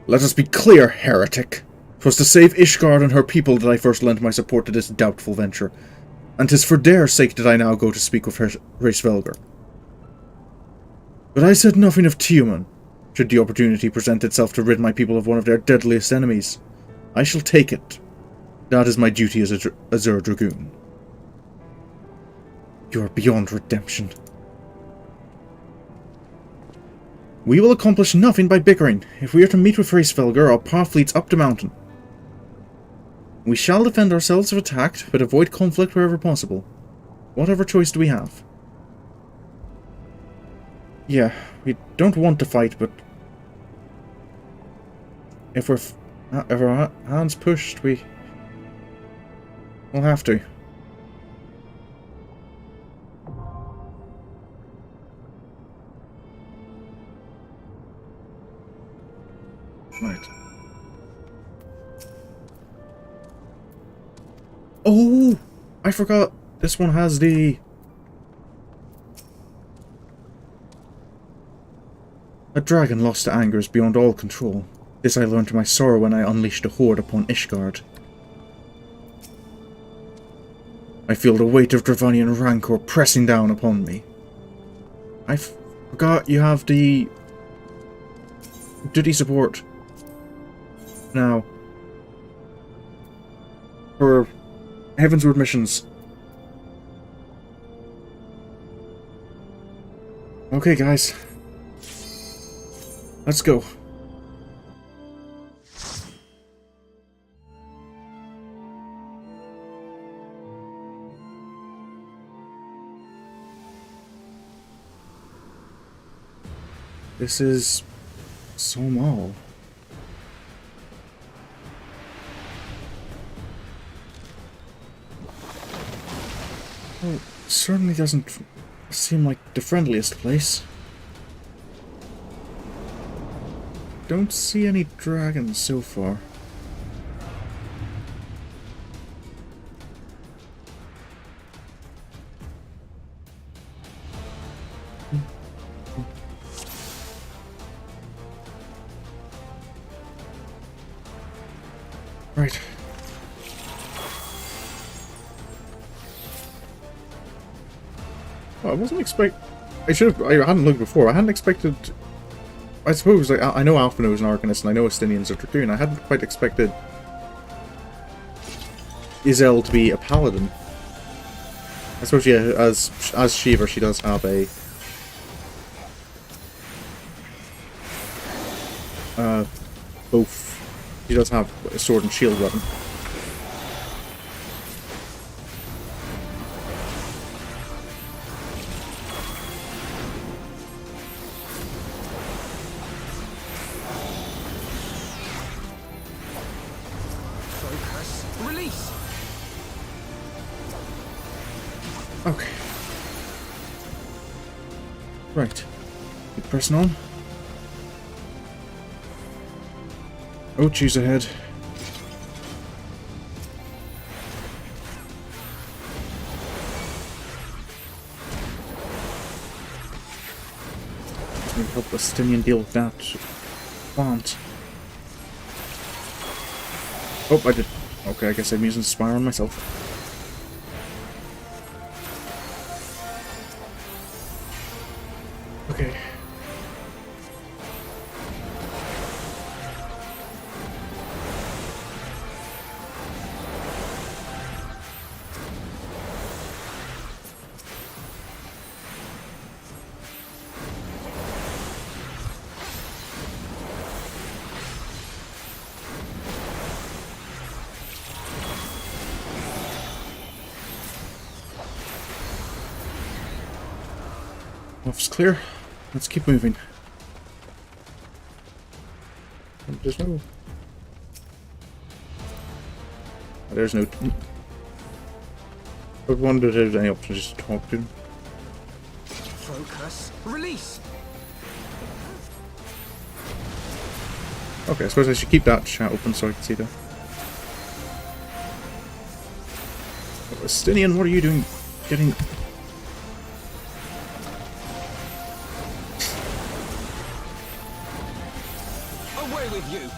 Let us be clear, heretic. 'Twas to save Ishgard and her people that I first lent my support to this doubtful venture, and 'tis for their sake that I now go to speak with Hraesvelgr. But I said nothing of Tiamat. Should the opportunity present itself to rid my people of one of their deadliest enemies, I shall take it. That is my duty as a Dragoon. You are beyond redemption. We will accomplish nothing by bickering. If we are to meet with Hraesvelgr, our path leads up the mountain. We shall defend ourselves if attacked, but avoid conflict wherever possible. What other choice do we have? Yeah, we don't want to fight, but if our hands pushed, we'll Oh! I forgot! This one has the... A dragon lost to anger is beyond all control. This I learned to my sorrow when I unleashed a horde upon Ishgard. I feel the weight of Dravanian rancor pressing down upon me. I forgot you have the... duty support. Now. For Heavensward missions. Okay, guys. Let's go. This is Sohm. Well, certainly doesn't seem like the friendliest place. Don't see any dragons so far. Right. Well, I wasn't I hadn't looked before. I hadn't expected... I suppose, like, I know Alphinaud is an Arcanist, and I know Estinians are Dragoon. I hadn't quite expected Ysayle to be a Paladin. I suppose, yeah, as Shiva, she does have a... both. She does have a sword and shield weapon. Focus. Release. Okay. Right. Keep pressing on. Oh, choose ahead. Let me help Estinien deal with that plant. Oh, I did. Okay, I guess I'm using Spire on myself. Okay. Off's clear. Let's keep moving. There's no... There's no... I wondered if there's any option just to talk to him. Focus. Release. Okay, I suppose I should keep that chat open so I can see that. Oh, Estinien, what are you doing? Getting... Away with you.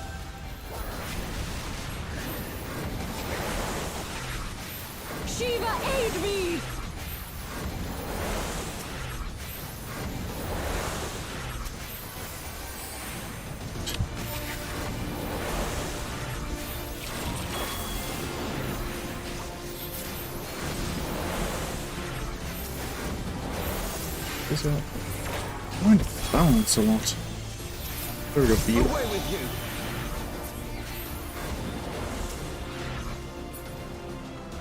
Shiva, aid me! Is that... I'm trying to balance a lot. There we go for you. Away with you.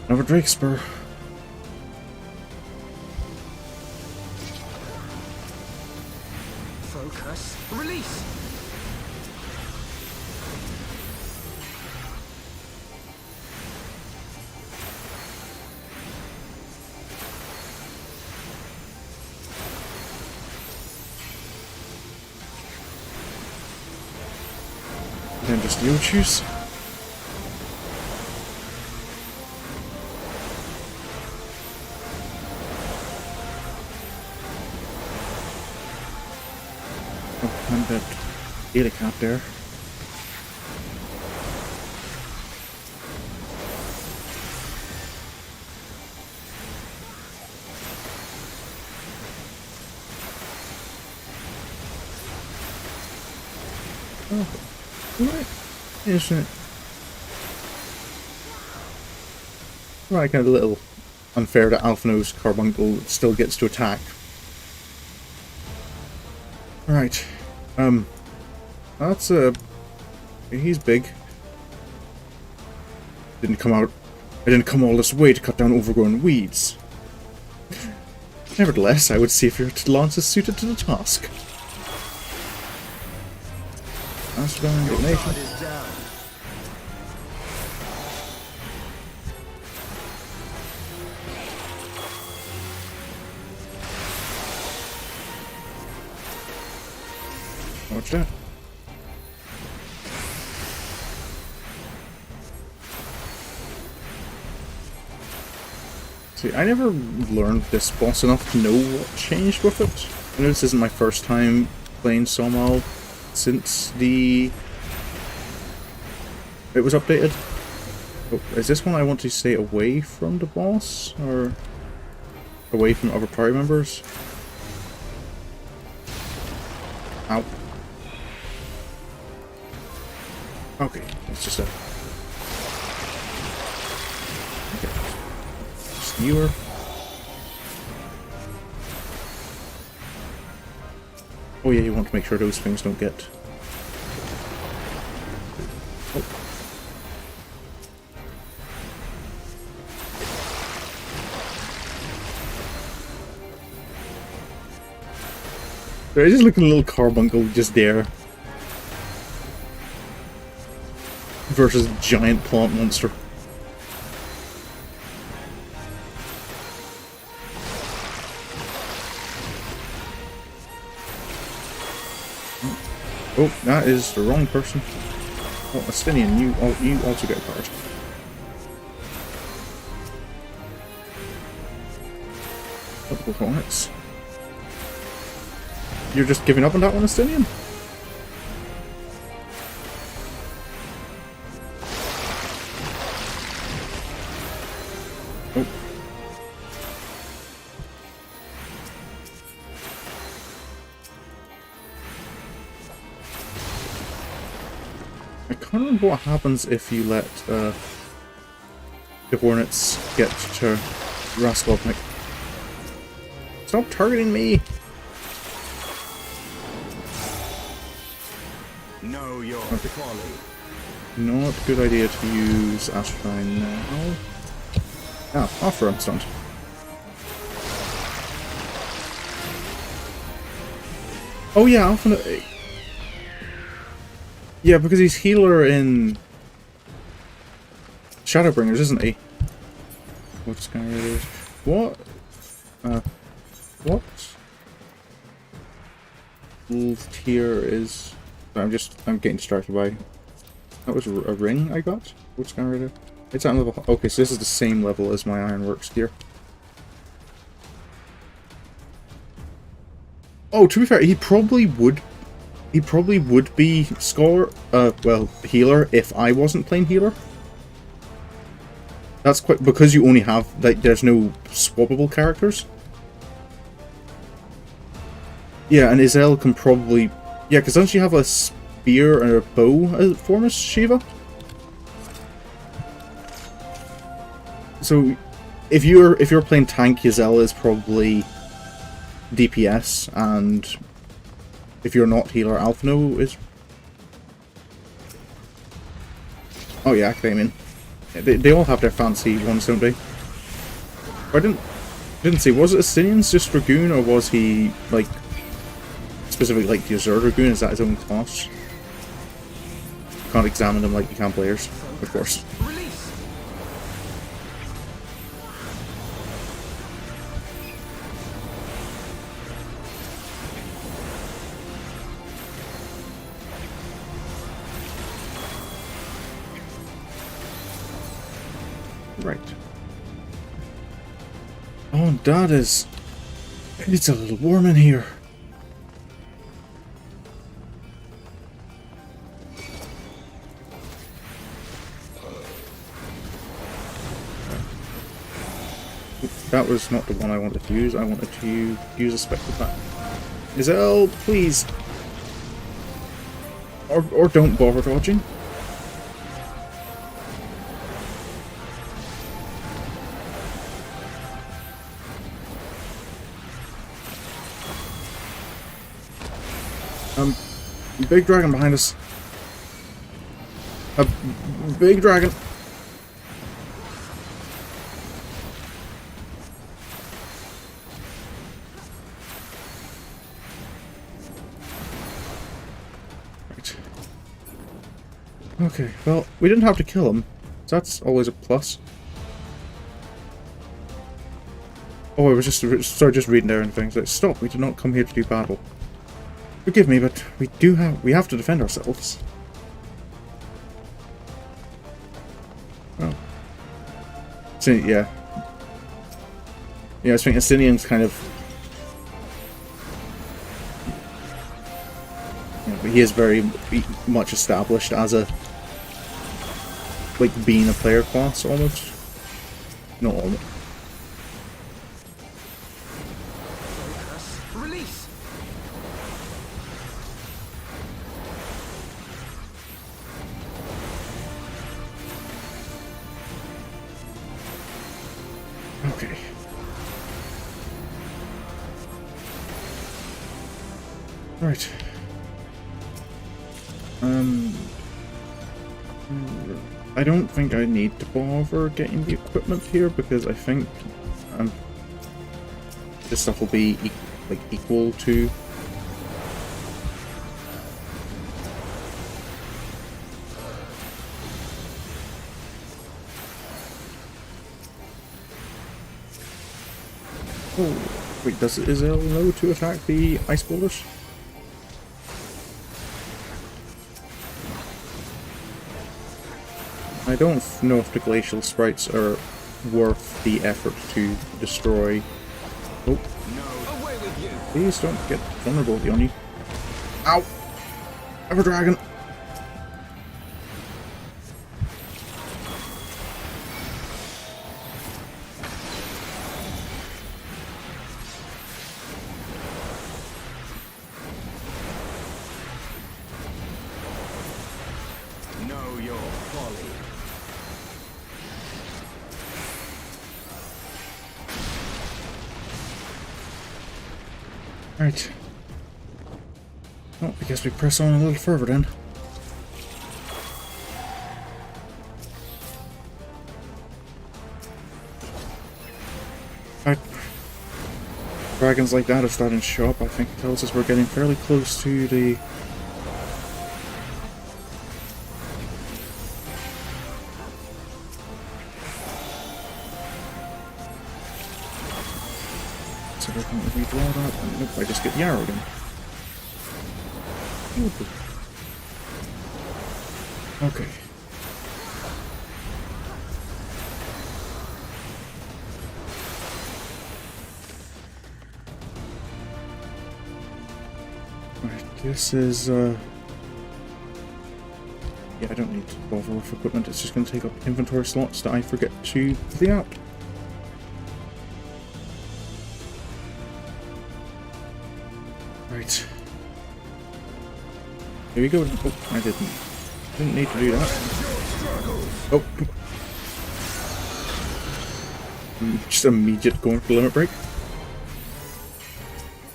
Another Drake Spur. Focus. Release. Then just you choose. that daily cap there. Oh, right. Isn't it? Right, kind of a little unfair that Alphinaud's carbuncle still gets to attack. Right. That's he's big. I didn't come all this way to cut down overgrown weeds. Nevertheless, I would see if your lance is suited to the task. That's going to nation. Watch that. See, I never learned this boss enough to know what changed with it. I know this isn't my first time playing Sohm since it was updated. Oh, is this one I want to stay away from the boss, or away from other party members? Ow. Okay, it's just a... Okay. Skewer. Oh yeah, you want to make sure those things don't get... Oh. I just look at a little carbuncle just there. Versus giant plant monster. Oh, that is the wrong person. Oh, Estinien, you also get a card. Couple of hornets. You're just giving up on that one, Estinien? I can't remember what happens if you let the hornets get to Hraesvelgr. Stop targeting me! Know your folly. Not a good idea to use Anyx Trine now. Ah, after I'm stunned. Oh yeah, Alphinaud. Yeah, because he's healer in Shadowbringers, isn't he? What's going on here? What? What? Wolf tier is... I'm getting distracted by... That was a ring I got? What's going on here? It's at level... Okay, so this is the same level as my Ironworks gear. Oh, to be fair, he probably would be scholar, well, healer if I wasn't playing healer. That's quite, because you only have, like, there's no swappable characters. Yeah, and Ysayle can probably, yeah, because doesn't she have a spear and a bow form as Shiva? So, if you're playing tank, Ysayle is probably DPS, and if you're not healer, Alphinaud is... Oh yeah, Claiming. They all have their fancy ones, don't they? I didn't see, was it Estinien's just Dragoon, or was he, like, specifically like the Azure Dragoon? Is that his own class? Can't examine them like you can players, of course. Right. Oh, that is... It's a little warm in here. that was not the one I wanted to use. I wanted to use a spectre pack. Ysayle, please! Or don't bother dodging. Big dragon behind us. A big dragon. Right. Okay, well, we didn't have to kill him, so that's always a plus. Oh, I was just reading there and things like, stop, we did not come here to do battle. Forgive me, but we have to defend ourselves. Oh. So, yeah. Yeah, I think Estinian's kind of... Yeah, but he is very much established as a... like, being a player class, almost. Not almost. Okay. Right. I don't think I need to bother getting the equipment here because I think this stuff will be like equal to. Oh, wait, does Ysayle know to attack the ice boulders? I don't know if the glacial sprites are worth the effort to destroy. Oh. Please don't get vulnerability on you. Ow! I have a dragon! Right. Well, I guess we press on a little further then. Right. Dragons like that are starting to show up. I think it tells us we're getting fairly close to the... So I can't redraw that. Nope, I just get the arrow again. Okay. Right, this is, yeah, I don't need to bother with equipment, it's just going to take up inventory slots that I forget to clean out. Right. Here we go. Oh, I didn't need to do that. Oh. Just immediate going for the limit break.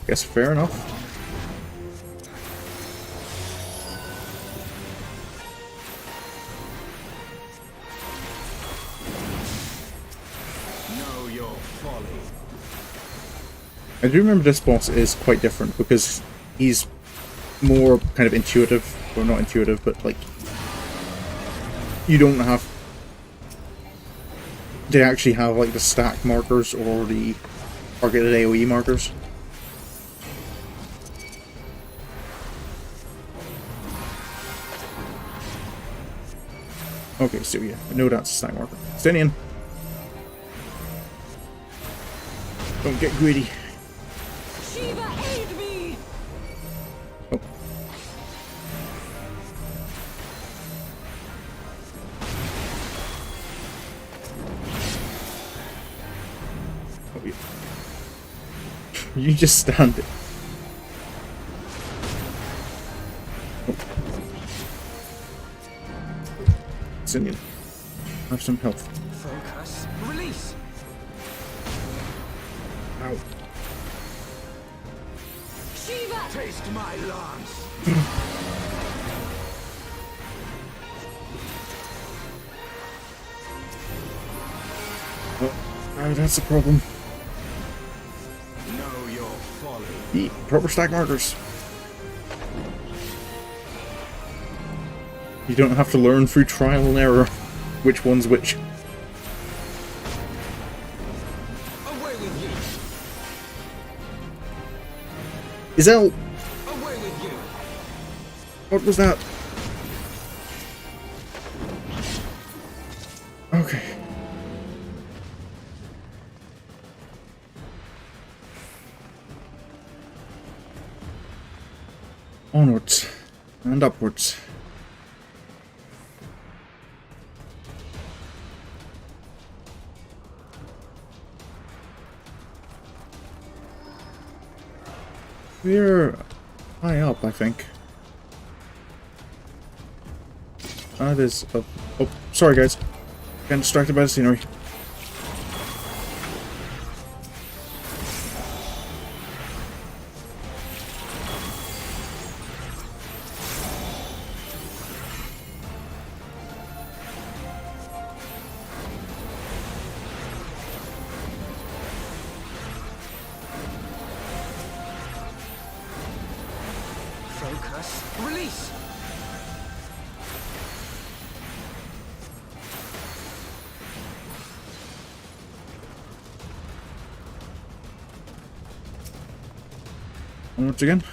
Guess fair enough. Know your folly. I do remember this boss is quite different because he's more kind of intuitive, or not intuitive, but like you don't have. They actually have like the stack markers or the targeted AoE markers. Okay, so yeah, I know that's a stack marker. Estinian, don't get greedy. Aid me! Oh. You just stand it. Oh. Estinien, have some health. Focus. Release. Ow. Shiva! Taste my lance. Oh, that's a problem. Know your folly. Eat proper stack markers. You don't have to learn through trial and error which one's which. Away with you. Ysayle! Away with you. What was that? Okay. Onwards and upwards. We're high up, I think. There's a... Oh, sorry guys. Getting distracted by the scenery. Focus. Release. Onwards again.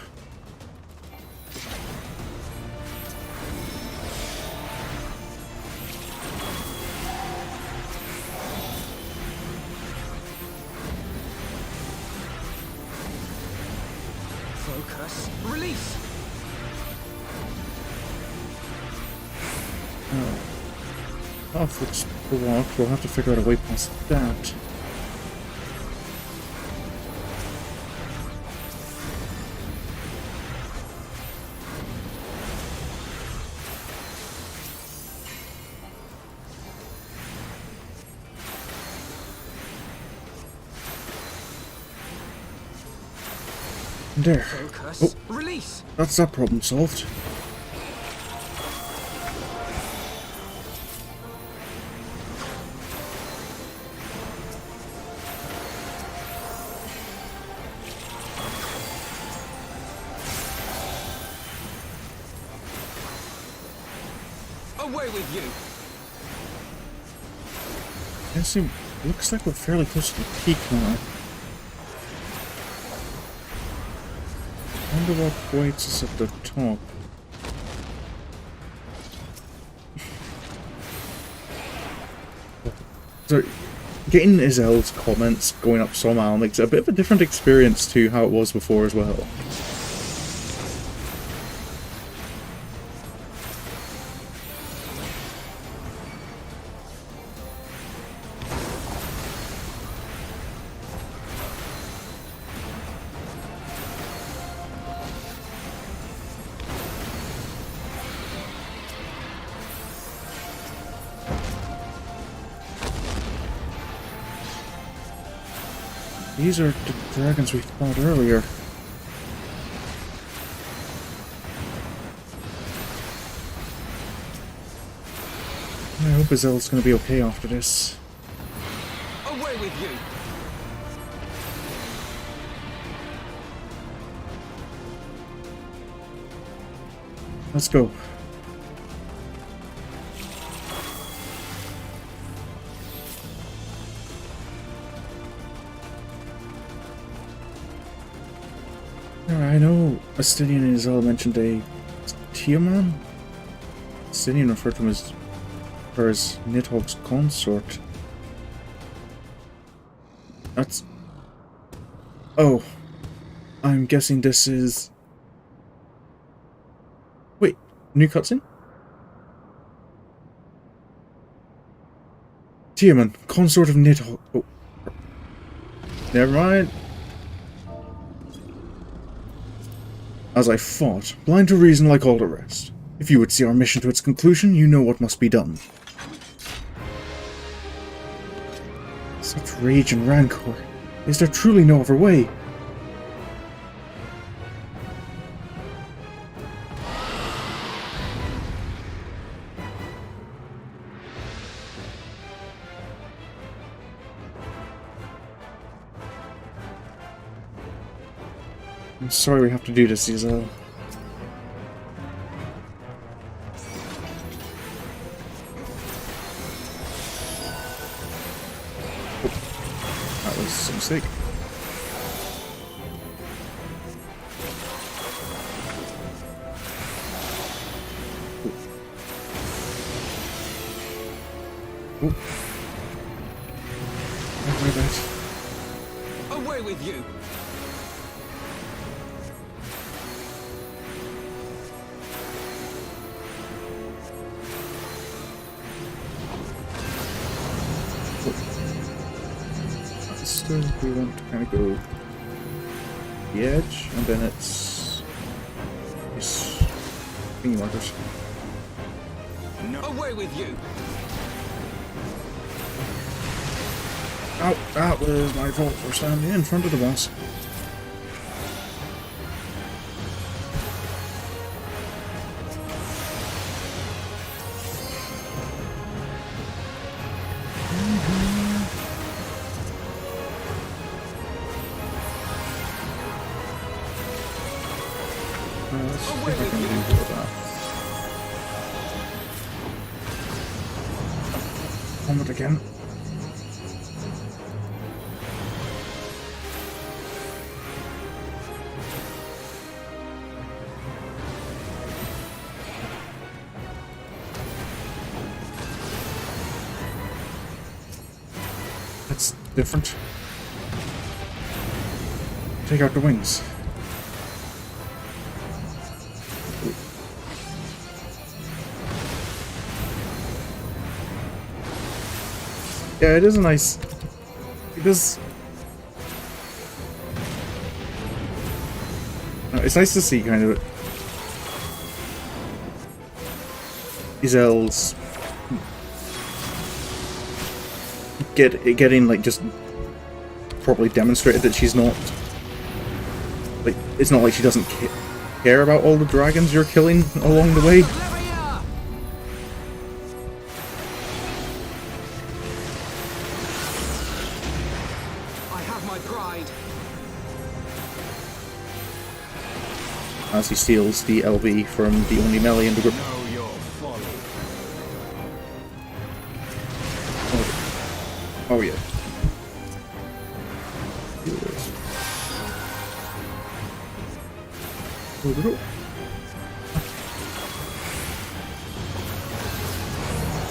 Focus. Release. Path looks blocked. We'll have to figure out a way past that. There. Focus. Release. That's that problem solved. Away with you. Looks like we're fairly close to the peak now. I wonder what waits us at the top. So, getting Ysayle's comments going up somehow makes it a bit of a different experience to how it was before as well. These are the dragons we fought earlier. I hope Ysayle's gonna be okay after this. Away with you. Let's go. I know Estinien and Ysayle mentioned a Tiaman. Estinien referred to him as her as Nidhogg's consort. That's... Oh. I'm guessing this is... Wait, new cutscene? Tiaman, consort of Nidhogg. Oh. Never mind. as I fought, blind to reason like all the rest. If you would see our mission to its conclusion, you know what must be done. Such rage and rancor. Is there truly no other way? I'm sorry we have to do this, Ysayle. That was a mistake. Ooh. Away with you! We want to kind of go the edge, and then it's these thingy markers. No. Away with you! Oh, that was my fault for standing in front of the boss. Let's see if I can deal with that. Combat again. That's different. Take out the wings. Yeah, it is a nice, because it's nice to see kind of Ysayle's getting like just properly demonstrated that she's not like, it's not like she doesn't care about all the dragons you're killing along the way. As he steals the LB from the only melee in the group. Oh yeah.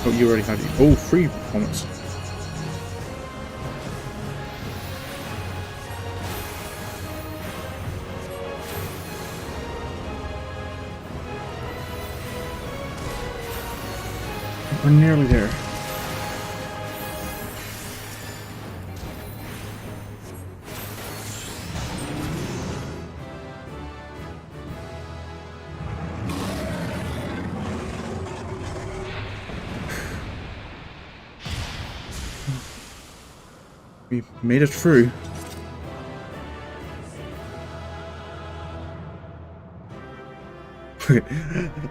Oh, you already have it. Oh, 3 comments. We're nearly there. We made it through.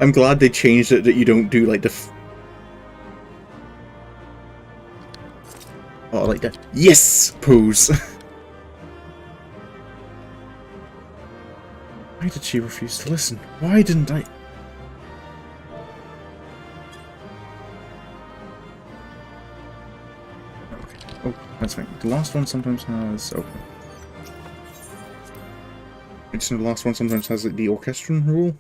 I'm glad they changed it that you don't do like the like that yes pose. Why did she refuse to listen? Why didn't I? Okay. Oh, that's fine. The last one sometimes has okay. It's the last one sometimes has the orchestrion rule.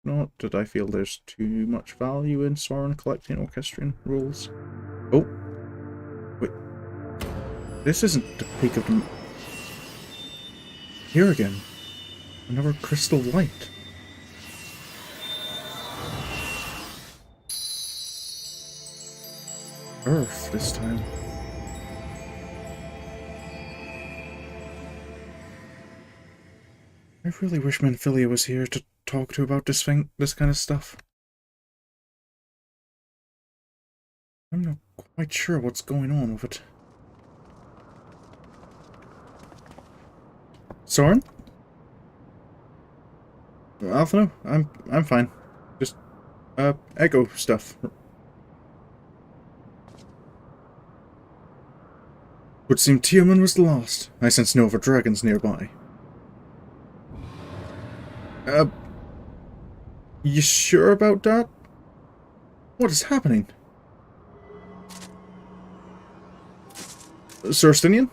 Not that I feel there's too much value in Sorin collecting orchestrion rules. Oh, wait. This isn't the peak of the... Here again. Another crystal light. Earth this time. I really wish Menphilia was here to talk to about this kind of stuff. I'm not quite sure what's going on with it. Sorin? Alphinaud? I'm fine. Just echo stuff. Would seem Tiaman was lost. I sense no other dragons nearby. You sure about that? What is happening? Sir Estinien?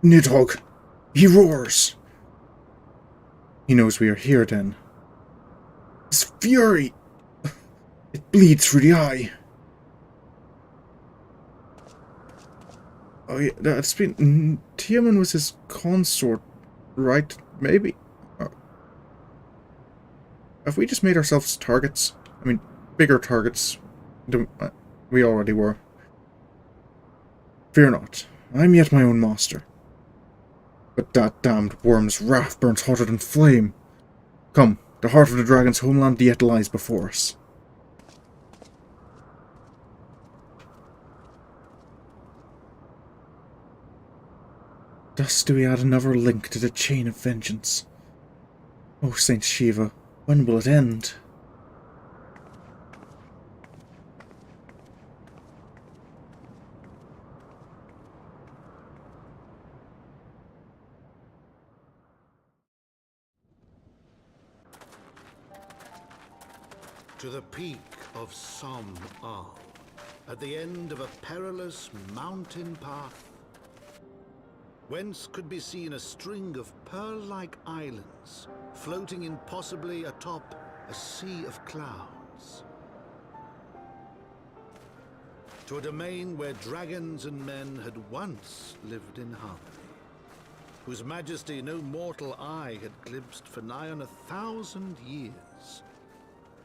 Nidhogg! He roars! He knows we are here then. His fury! It bleeds through the eye. Oh yeah, that's been... Tiaman was his consort, right? Maybe? Have we just made ourselves targets? I mean, bigger targets. We already were. Fear not. I am yet my own master. But that damned worm's wrath burns hotter than flame. Come, the heart of the dragon's homeland yet lies before us. Thus do we add another link to the chain of vengeance. O Saint Shiva, when will it end? To the peak of Sohm, at the end of a perilous mountain path, whence could be seen a string of pearl-like islands floating impossibly atop a sea of clouds. To a domain where dragons and men had once lived in harmony, whose majesty no mortal eye had glimpsed for nigh on 1,000 years.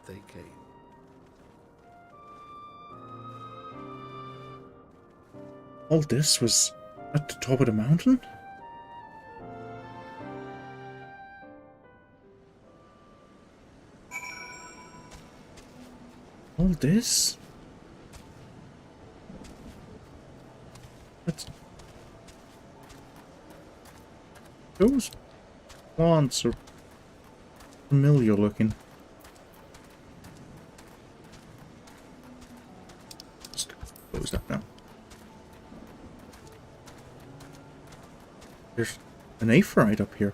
They came. All this was at the top of the mountain? All this? That's... Those plants are familiar looking. Just close that now. There's an Aphrodite up here.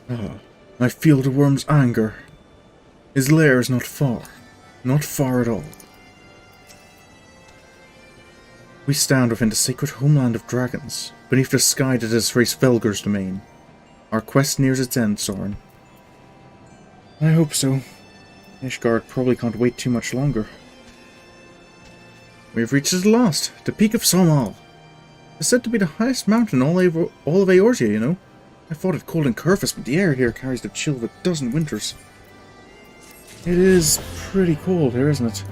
Ah, I feel the worm's anger. His lair is not far. Not far at all. We stand within the sacred homeland of dragons, beneath the sky that is Hraesvelgr's domain. Our quest nears its end, Sorin. I hope so. Ishgard probably can't wait too much longer. We have reached at last, the peak of Sohm. It's said to be the highest mountain in all of Eorzea, you know. I fought it cold and Curvis, but the air here carries the chill of a dozen winters. It is pretty cold here, isn't it?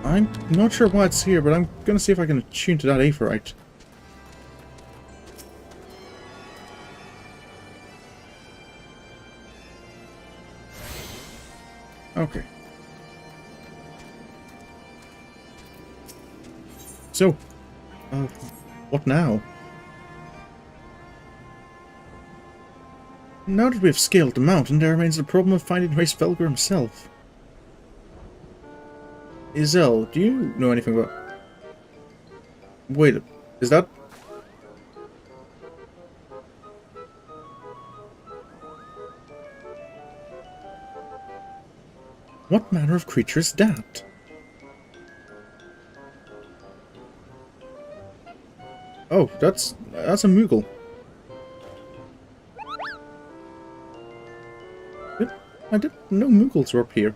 I'm not sure why it's here, but I'm gonna see if I can attune to that Aphrodite. Okay. So, what now? Now that we have scaled the mountain, there remains the problem of finding Hraesvelgr himself. Ysayle, do you know anything about... Wait, is that... What manner of creature is that? Oh, that's a Moogle. I didn't know Moogles were up here.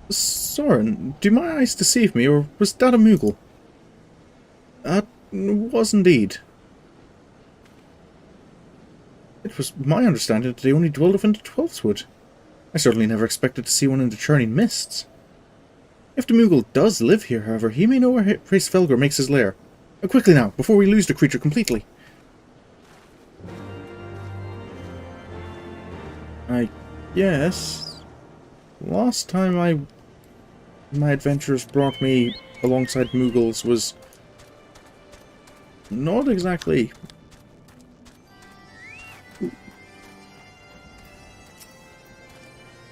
Sorin, do my eyes deceive me, or was that a Moogle? That was indeed. It was my understanding that they only dwelled within the 12th Wood. I certainly never expected to see one in the churning mists. If the Moogle does live here, however, he may know where Hraesvelgr makes his lair. Quickly now, before we lose the creature completely. I guess last time my adventures brought me alongside Moogles was not exactly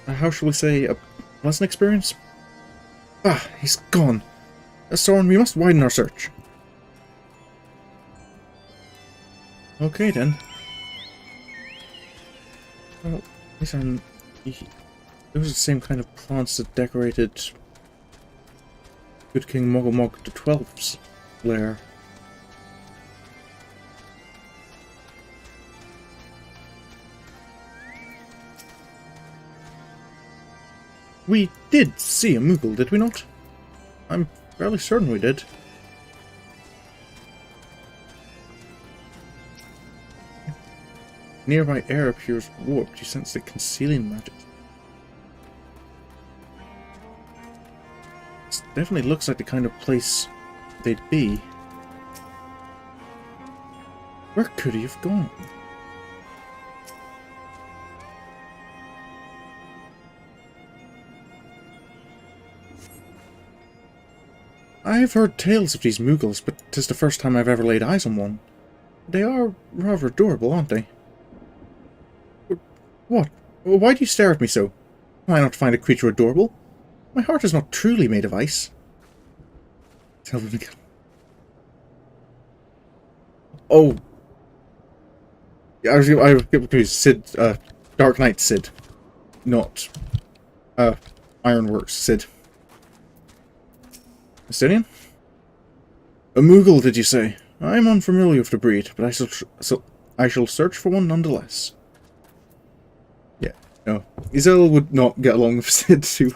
how shall we say, a pleasant experience? Ah, he's gone. Sorin, we must widen our search. Okay then. Well, these are... Those are the same kind of plants that decorated Good King Mogulmog the 12th's lair. We did see a Moogle, did we not? I'm fairly certain we did. Nearby air appears warped. You sense the concealing magic. This definitely looks like the kind of place they'd be. Where could he have gone? I've heard tales of these Moogles, but 'tis the first time I've ever laid eyes on one. They are rather adorable, aren't they? What? Why do you stare at me so? Am I not find a creature adorable? My heart is not truly made of ice. Tell me again. Oh. I was confused. Sid, Dark Knight Sid. Not, Ironworks Sid. Estinien? A Moogle, did you say? I am unfamiliar with the breed, but I shall search for one nonetheless. Yeah, no. Ysayle would not get along with Sid too.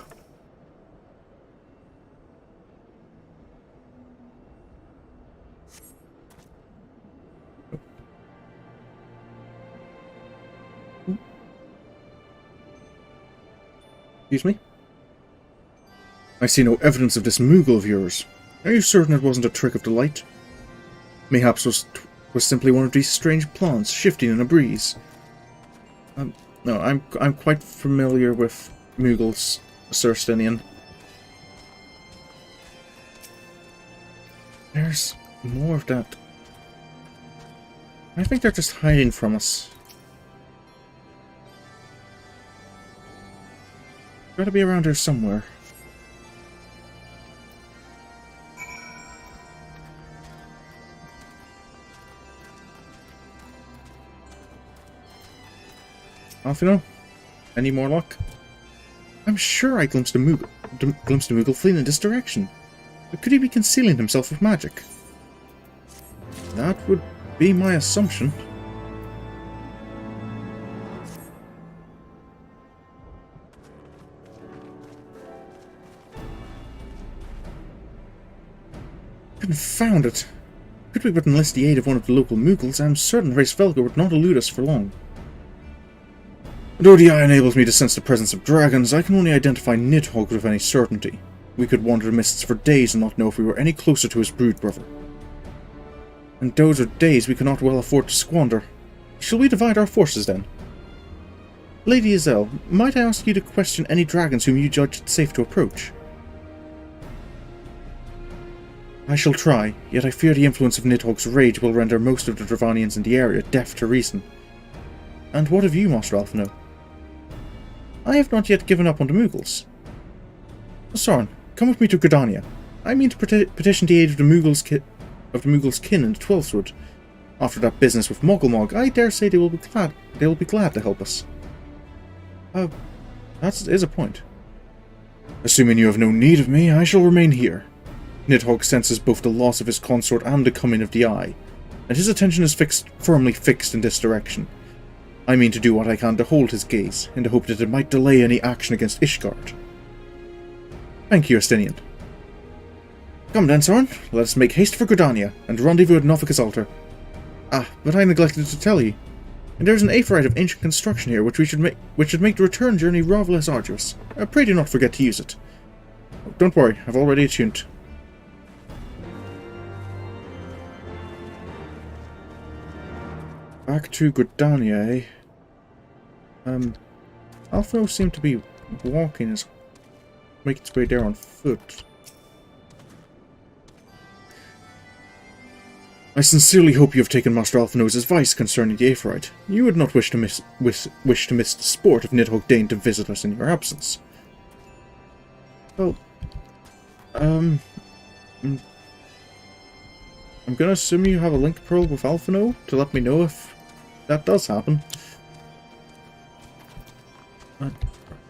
Excuse me? I see no evidence of this Moogle of yours. Are you certain it wasn't a trick of the light? Mayhaps was simply one of these strange plants shifting in a breeze. No, I'm quite familiar with Moogles, Sir Estinien. There's more of that. I think they're just hiding from us. Gotta be around here somewhere. Alphinaud? Any more luck? I'm sure I glimpsed a Moogle fleeing in this direction. But could he be concealing himself with magic? That would be my assumption. Confound it! Could we but enlist the aid of one of the local Moogles, I am certain Hraesvelgr would not elude us for long. Though the eye enables me to sense the presence of dragons, I can only identify Nidhogg with any certainty. We could wander the mists for days and not know if we were any closer to his brood brother. And those are days we cannot well afford to squander. Shall we divide our forces then? Lady Ysayle, might I ask you to question any dragons whom you judge it safe to approach? I shall try, yet I fear the influence of Nidhogg's rage will render most of the Dravanians in the area deaf to reason. And what of you, Master Alphinaud? I have not yet given up on the Moogles. Sorin, come with me to Gnath. I mean to petition the aid of the Moogles' kin in the 12th Wood. After that business with Mogulmog, I dare say they will be glad to help us. That is a point. Assuming you have no need of me, I shall remain here. Nidhogg senses both the loss of his consort and the coming of the Eye, and his attention is firmly fixed in this direction. I mean to do what I can to hold his gaze, in the hope that it might delay any action against Ishgard. Thank you, Estinien. Come then, Sorin, let us make haste for Gnath, and rendezvous at Nofika's altar. Ah, but I neglected to tell you. And there's an aephorite of ancient construction here, which should make the return journey rather less arduous. Pray do not forget to use it. Oh, don't worry, I've already attuned. Back to Dravania, eh? Alphinaud seemed to be walking, making its way there on foot. I sincerely hope you have taken Master Alphinaud's advice concerning the aephorite. You would not wish to miss the sport if Nidhogg deigned to visit us in your absence. Well, I'm gonna assume you have a link pearl with Alphinaud to let me know if that does happen.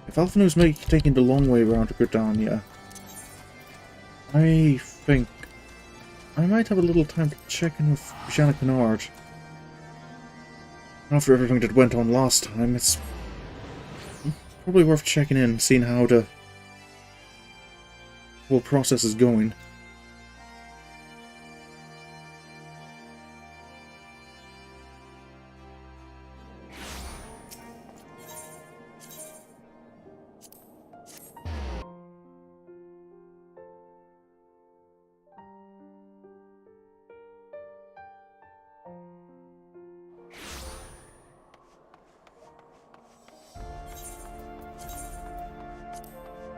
If Alphinaud's taking the long way around to Dravania, I think I might have a little time to check in with Ysayle. After everything that went on last time, it's probably worth checking in, seeing how the whole process is going.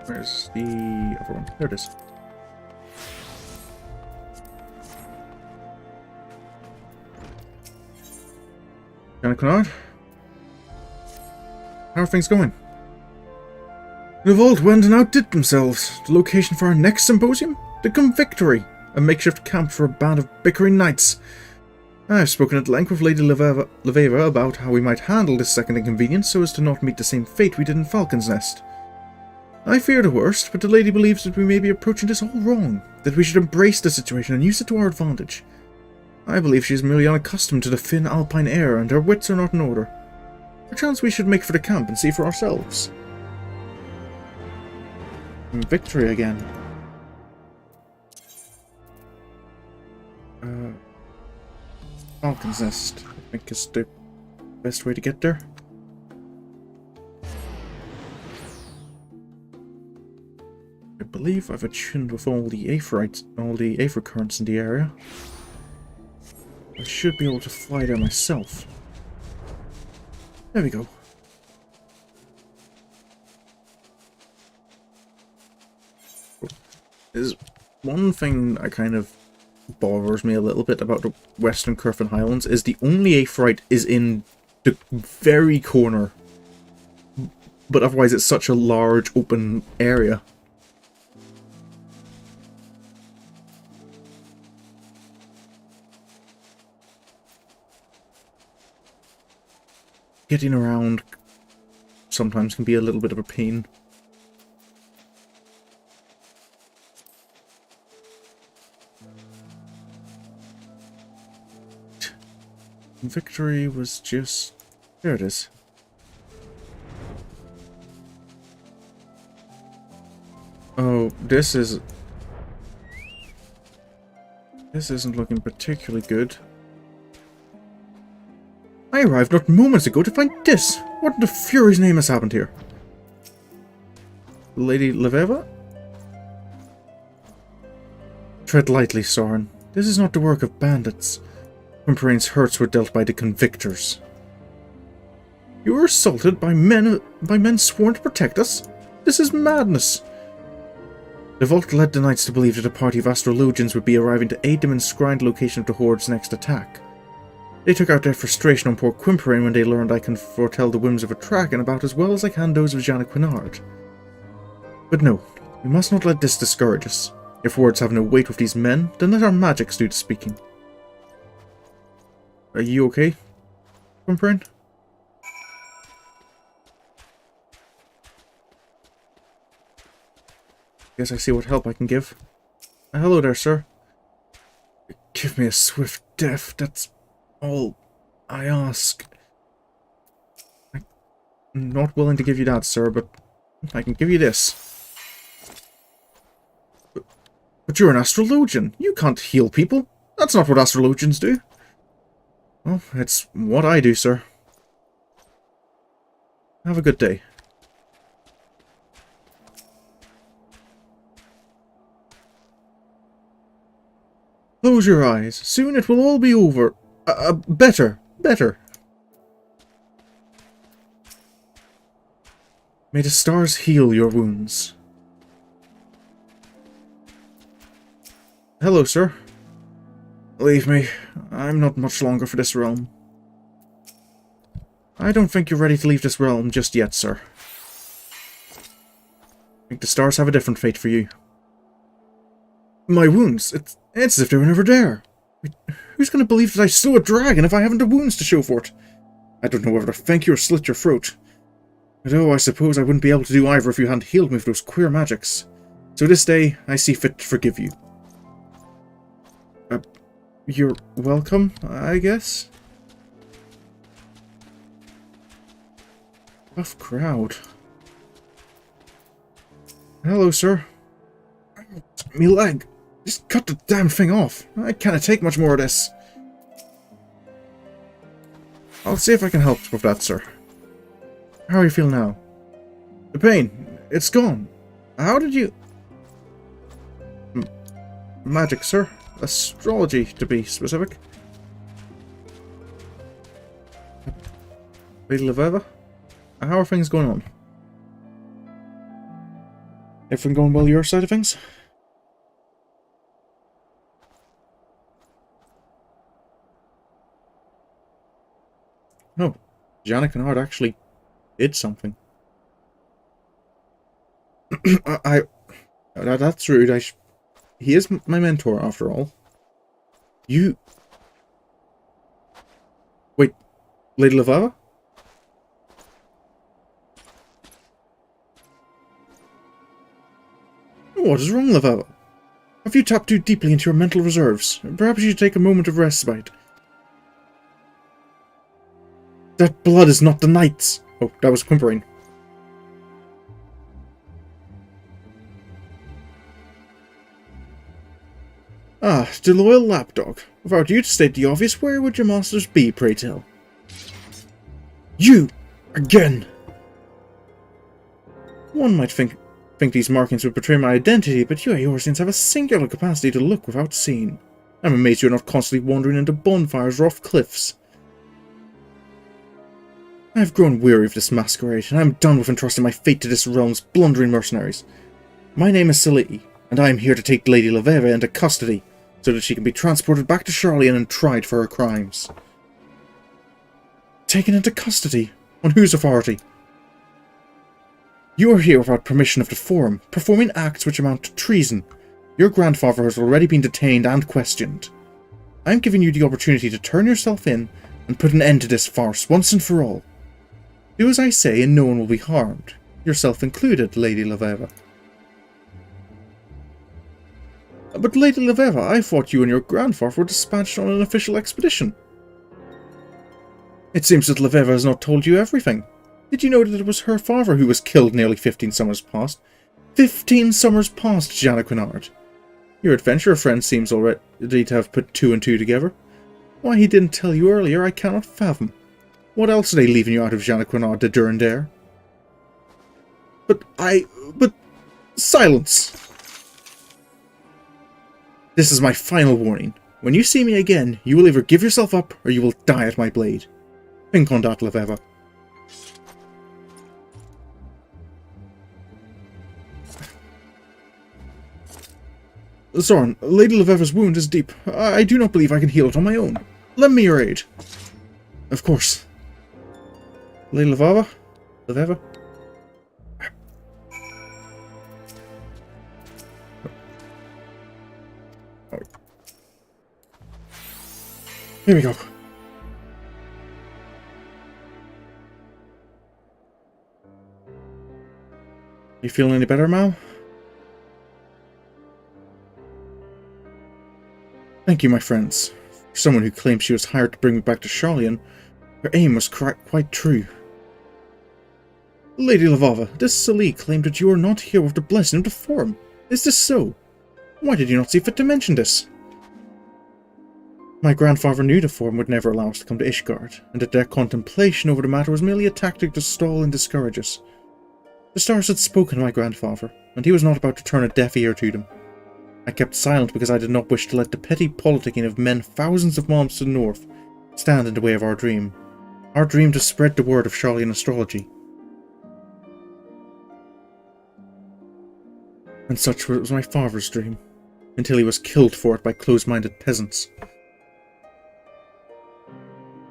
Where's the other one? There it is. Ysayle, how are things going? The vault went and outdid themselves. The location for our next symposium? The Convictory, a makeshift camp for a band of bickering knights. I've spoken at length with Lady Leveva about how we might handle this second inconvenience so as to not meet the same fate we did in Falcon's Nest. I fear the worst, but the lady believes that we may be approaching this all wrong, that we should embrace the situation and use it to our advantage. I believe she is merely unaccustomed to the thin alpine air, and her wits are not in order. Perchance we should make for the camp and see for ourselves. Victory again. Falcon's Nest, I think is the best way to get there. I believe I've attuned with all the aephor currents in the area. I should be able to fly there myself. There we go. There's one thing that kind of bothers me a little bit about the Western Curfin Highlands is the only aephorite is in the very corner. But otherwise it's such a large open area. Getting around sometimes can be a little bit of a pain. Victory was just... there it is. Oh, this isn't looking particularly good. I arrived not moments ago to find this! What in the fury's name has happened here? Lady Leveva? Tread lightly, Sorin. This is not the work of bandits. Quimperaine's hurts were dealt by the convictors. You were assaulted by men sworn to protect us? This is madness! The vault led the knights to believe that a party of astrologians would be arriving to aid them in scrying the location of the Horde's next attack. They took out their frustration on poor Quimperine when they learned I can foretell the whims of a dragon about as well as I can those of Ysayle. But no, we must not let this discourage us. If words have no weight with these men, then let our magics do the speaking. Are you okay, Quimperine? Guess I see what help I can give. Hello there, sir. Give me a swift death, that's all I ask. I'm not willing to give you that, sir, but I can give you this. But you're an astrologian. You can't heal people. That's not what astrologians do. Well, it's what I do, sir. Have a good day. Close your eyes. Soon it will all be over. Better. May the stars heal your wounds. Hello, sir. Leave me. I'm not much longer for this realm. I don't think you're ready to leave this realm just yet, sir. I think the stars have a different fate for you. My wounds? It's as if they were never there. Who's going to believe that I slew a dragon if I haven't the wounds to show for it? I don't know whether to thank you or slit your throat. Though I suppose I wouldn't be able to do either if you hadn't healed me with those queer magics. So this day, I see fit to forgive you. You're welcome, I guess? Tough crowd. Hello, sir. Me leg. Just cut the damn thing off. I can't take much more of this. I'll see if I can help with that, sir. How are you feeling now? The pain. It's gone. How did you... Magic, sir. Astrology, to be specific. Lady Laveva? How are things going on? Everything going well your side of things? No. Janikinard actually did something. That's rude. He is my mentor, after all. You... Wait, Lady Lavava? What is wrong, Lavava? Have you tapped too deeply into your mental reserves? Perhaps you should take a moment of respite. That blood is not the knight's! Oh, that was whimpering. Ah, the loyal lapdog. Without you to state the obvious, where would your masters be, pray tell? You! Again! One might think these markings would betray my identity, but you Eorzeans have a singular capacity to look without seeing. I'm amazed you're not constantly wandering into bonfires or off cliffs. I've grown weary of this masquerade, and I'm done with entrusting my fate to this realm's blundering mercenaries. My name is Ysayle, and I am here to take Lady Laveva into custody, so that she can be transported back to Sharlayan and tried for her crimes. Taken into custody? On whose authority? You are here without permission of the Forum, performing acts which amount to treason. Your grandfather has already been detained and questioned. I am giving you the opportunity to turn yourself in and put an end to this farce once and for all. Do as I say and no one will be harmed, yourself included, Lady Laveva. But Lady Laveva, I thought you and your grandfather were dispatched on an official expedition. It seems that Laveva has not told you everything. Did you know that it was her father who was killed nearly 15 summers past? 15 summers past, Janikinard. Your adventurer friend seems already to have put 2 and 2 together. Why he didn't tell you earlier, I cannot fathom. What else are they leaving you out of Janikinard de Durandare? But silence! This is my final warning. When you see me again, you will either give yourself up, or you will die at my blade. Think on that, Laveva. Sorin, Lady Laveva's wound is deep. I do not believe I can heal it on my own. Lend me your aid. Of course. Lady Laveva? Laveva? Here we go. You feeling any better, Mal? Thank you, my friends. For someone who claimed she was hired to bring me back to Sharlayan, her aim was quite true. Lady Lavava, this Ysayle claimed that you are not here with the blessing of the Forum. Is this so? Why did you not see fit to mention this? My grandfather knew the Form would never allow us to come to Ishgard, and that their contemplation over the matter was merely a tactic to stall and discourage us. The stars had spoken to my grandfather, and he was not about to turn a deaf ear to them. I kept silent because I did not wish to let the petty politicking of men thousands of miles to the north stand in the way of our dream. Our dream to spread the word of Sharlayan astrology. And such was my father's dream, until he was killed for it by close-minded peasants.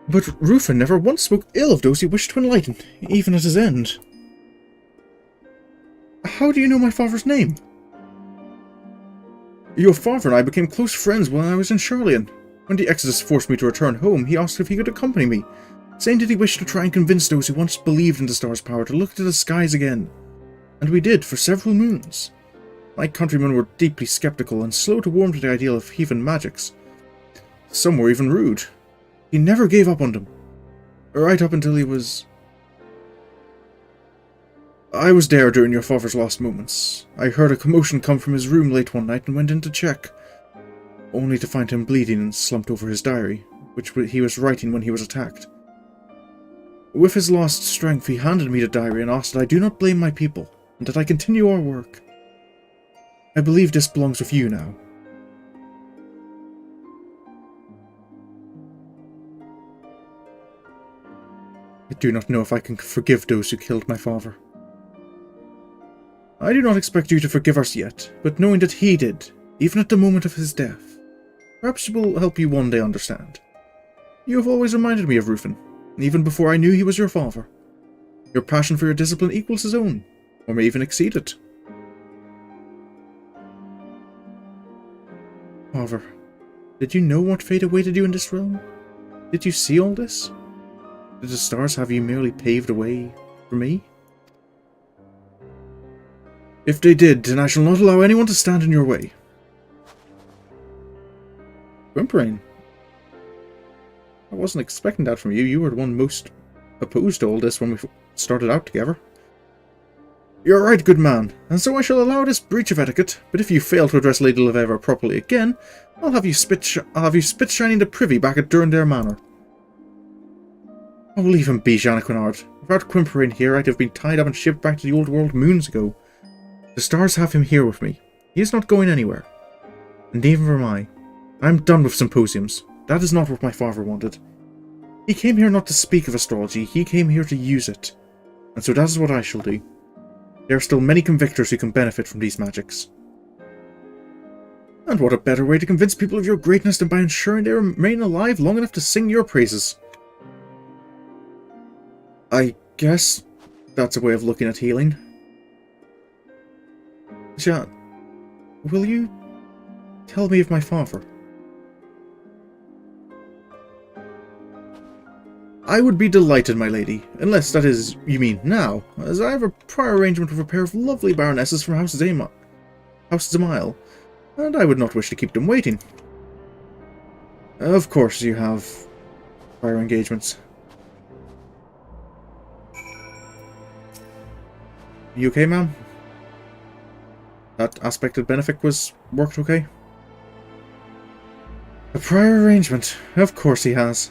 But Rufin never once spoke ill of those he wished to enlighten, even at his end. How do you know my father's name? Your father and I became close friends when I was in Sharlayan. When the Exodus forced me to return home, he asked if he could accompany me, saying that he wished to try and convince those who once believed in the star's power to look to the skies again. And we did, for several moons. My countrymen were deeply skeptical and slow to warm to the ideal of heathen magics. Some were even rude. He never gave up on them. Right up until he was... I was there during your father's last moments. I heard a commotion come from his room late one night and went in to check, only to find him bleeding and slumped over his diary, which he was writing when he was attacked. With his last strength, he handed me the diary and asked that I do not blame my people, and that I continue our work. I believe this belongs with you now. I do not know if I can forgive those who killed my father. I do not expect you to forgive us yet, but knowing that he did, even at the moment of his death, perhaps it will help you one day understand. You have always reminded me of Rufin, even before I knew he was your father. Your passion for your discipline equals his own, or may even exceed it. Father, did you know what fate awaited you in this realm? Did you see all this? Did the stars have you merely paved a way for me? If they did, then I shall not allow anyone to stand in your way. Gwynplaine, I wasn't expecting that from you. You were the one most opposed to all this when we started out together. You're right, good man, and so I shall allow this breach of etiquette, but if you fail to address Lady Levera properly again, I'll have you spit shining the privy back at Durndare Manor. Oh, leave him be, Janequinard. Without Gwynplaine here, I'd have been tied up and shipped back to the old world moons ago. The stars have him here with me. He is not going anywhere. And neither am I. I'm done with symposiums. That is not what my father wanted. He came here not to speak of astrology, he came here to use it. And so that is what I shall do. There are still many convictors who can benefit from these magics. And what a better way to convince people of your greatness than by ensuring they remain alive long enough to sing your praises. I guess that's a way of looking at healing. Will you tell me of my father? I would be delighted, my lady, unless that is, you mean now, as I have a prior arrangement with a pair of lovely baronesses from House Zemail, and I would not wish to keep them waiting. Of course you have prior engagements. You okay, ma'am? That aspect of Benefic worked okay? A prior arrangement. Of course he has.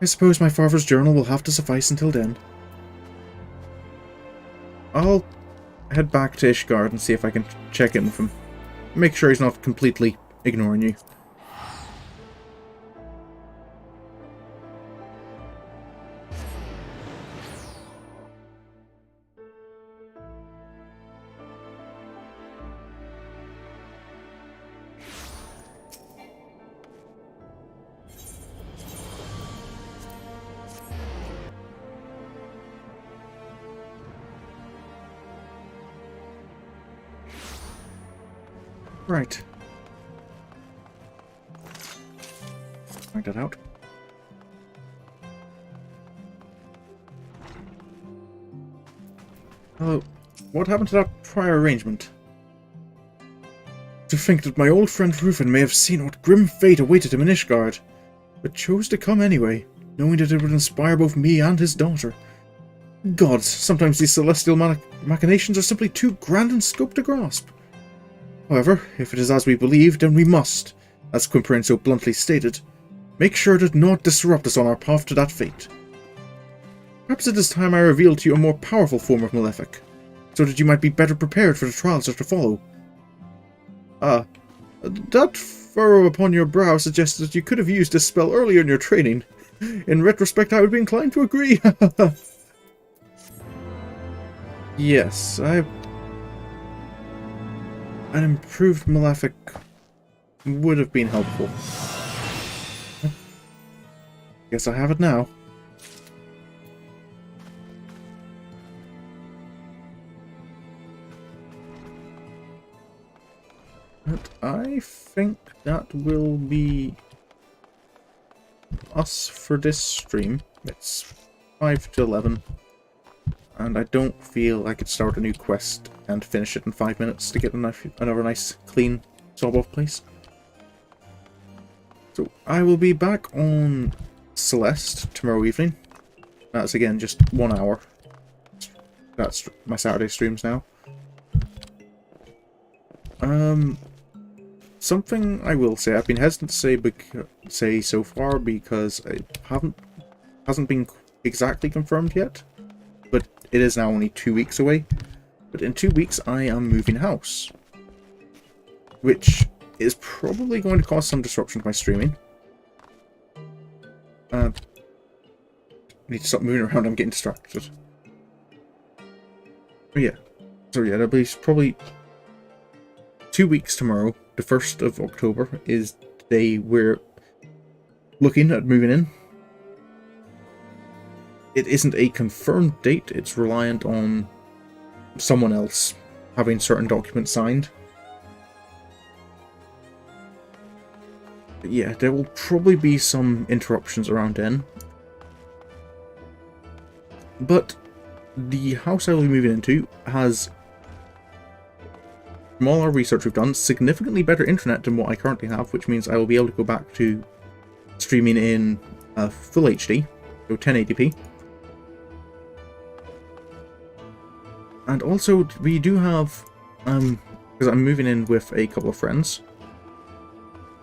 I suppose my father's journal will have to suffice until then. I'll head back to Ishgard and see if I can check in with him. Make sure he's not completely ignoring you. Right. Find that out. What happened to that prior arrangement? To think that my old friend Rufin may have seen what grim fate awaited him in Ishgard, but chose to come anyway, knowing that it would inspire both me and his daughter. Gods, sometimes these celestial machinations are simply too grand in scope to grasp. However, if it is as we believe, then we must, as Quimperine so bluntly stated, make sure to not disrupt us on our path to that fate. Perhaps it is time I revealed to you a more powerful form of Malefic, so that you might be better prepared for the trials that are to follow. That furrow upon your brow suggests that you could have used this spell earlier in your training. In retrospect, I would be inclined to agree. Yes, an improved Malefic would have been helpful. Guess I have it now. But I think that will be us for this stream. It's 5 to 11. And I don't feel I could start a new quest and finish it in 5 minutes to get another nice, clean, sawed-off place. So I will be back on Celeste tomorrow evening. That's again just 1 hour. That's my Saturday streams now. Something I will say, I've been hesitant to say so far because it hasn't been exactly confirmed yet, but it is now only 2 weeks away. But in 2 weeks I am moving house, which is probably going to cause some disruption to my streaming. I need to stop moving around, I'm getting distracted. But yeah, so yeah, that'll be probably 2 weeks tomorrow. The 1st of October is the day we're looking at moving in. It isn't a confirmed date, it's reliant on someone else having certain documents signed. But yeah, there will probably be some interruptions around then. But the house I will be moving into has, from all our research we've done, significantly better internet than what I currently have, which means I will be able to go back to streaming in full HD, so 1080p. And also, we do have, because I'm moving in with a couple of friends,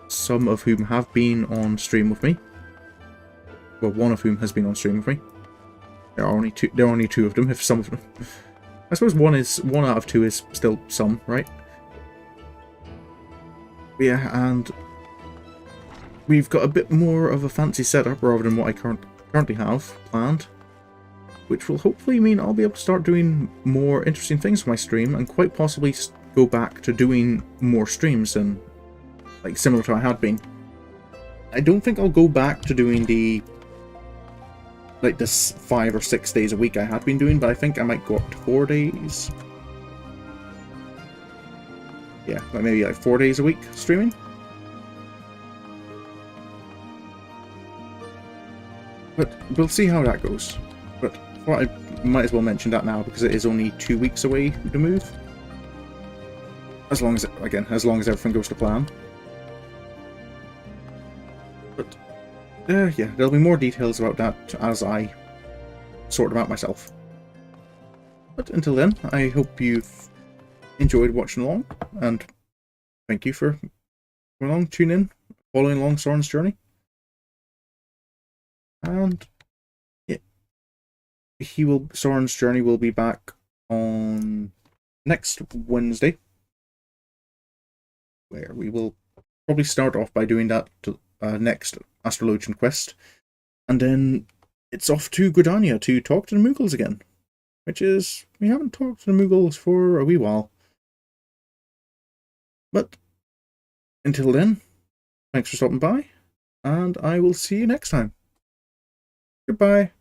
some of whom have been on stream with me. Well, one of whom has been on stream with me. There are only two of them, if some of them. I suppose one out of two is still some, right? Yeah, and we've got a bit more of a fancy setup rather than what I currently have planned, which will hopefully mean I'll be able to start doing more interesting things for my stream and quite possibly go back to doing more streams than, like, similar to I had been. I don't think I'll go back to doing the, like, this 5 or 6 days a week I had been doing, but I think I might go up to 4 days. Yeah, like maybe like 4 days a week streaming. But we'll see how that goes. But well, I might as well mention that now because it is only 2 weeks away to move. As long as, again, as long as everything goes to plan. But yeah, there'll be more details about that as I sort them out myself. But until then, I hope you've enjoyed watching along, and thank you for coming along, tuning in, following along Sorin's journey. And yeah, Sorin's journey will be back on next Wednesday, where we will probably start off by doing that next Astrologian quest, and then it's off to Dravania to talk to the Mughals again, which is, we haven't talked to the Mughals for a wee while. But until then, thanks for stopping by, and I will see you next time. Goodbye.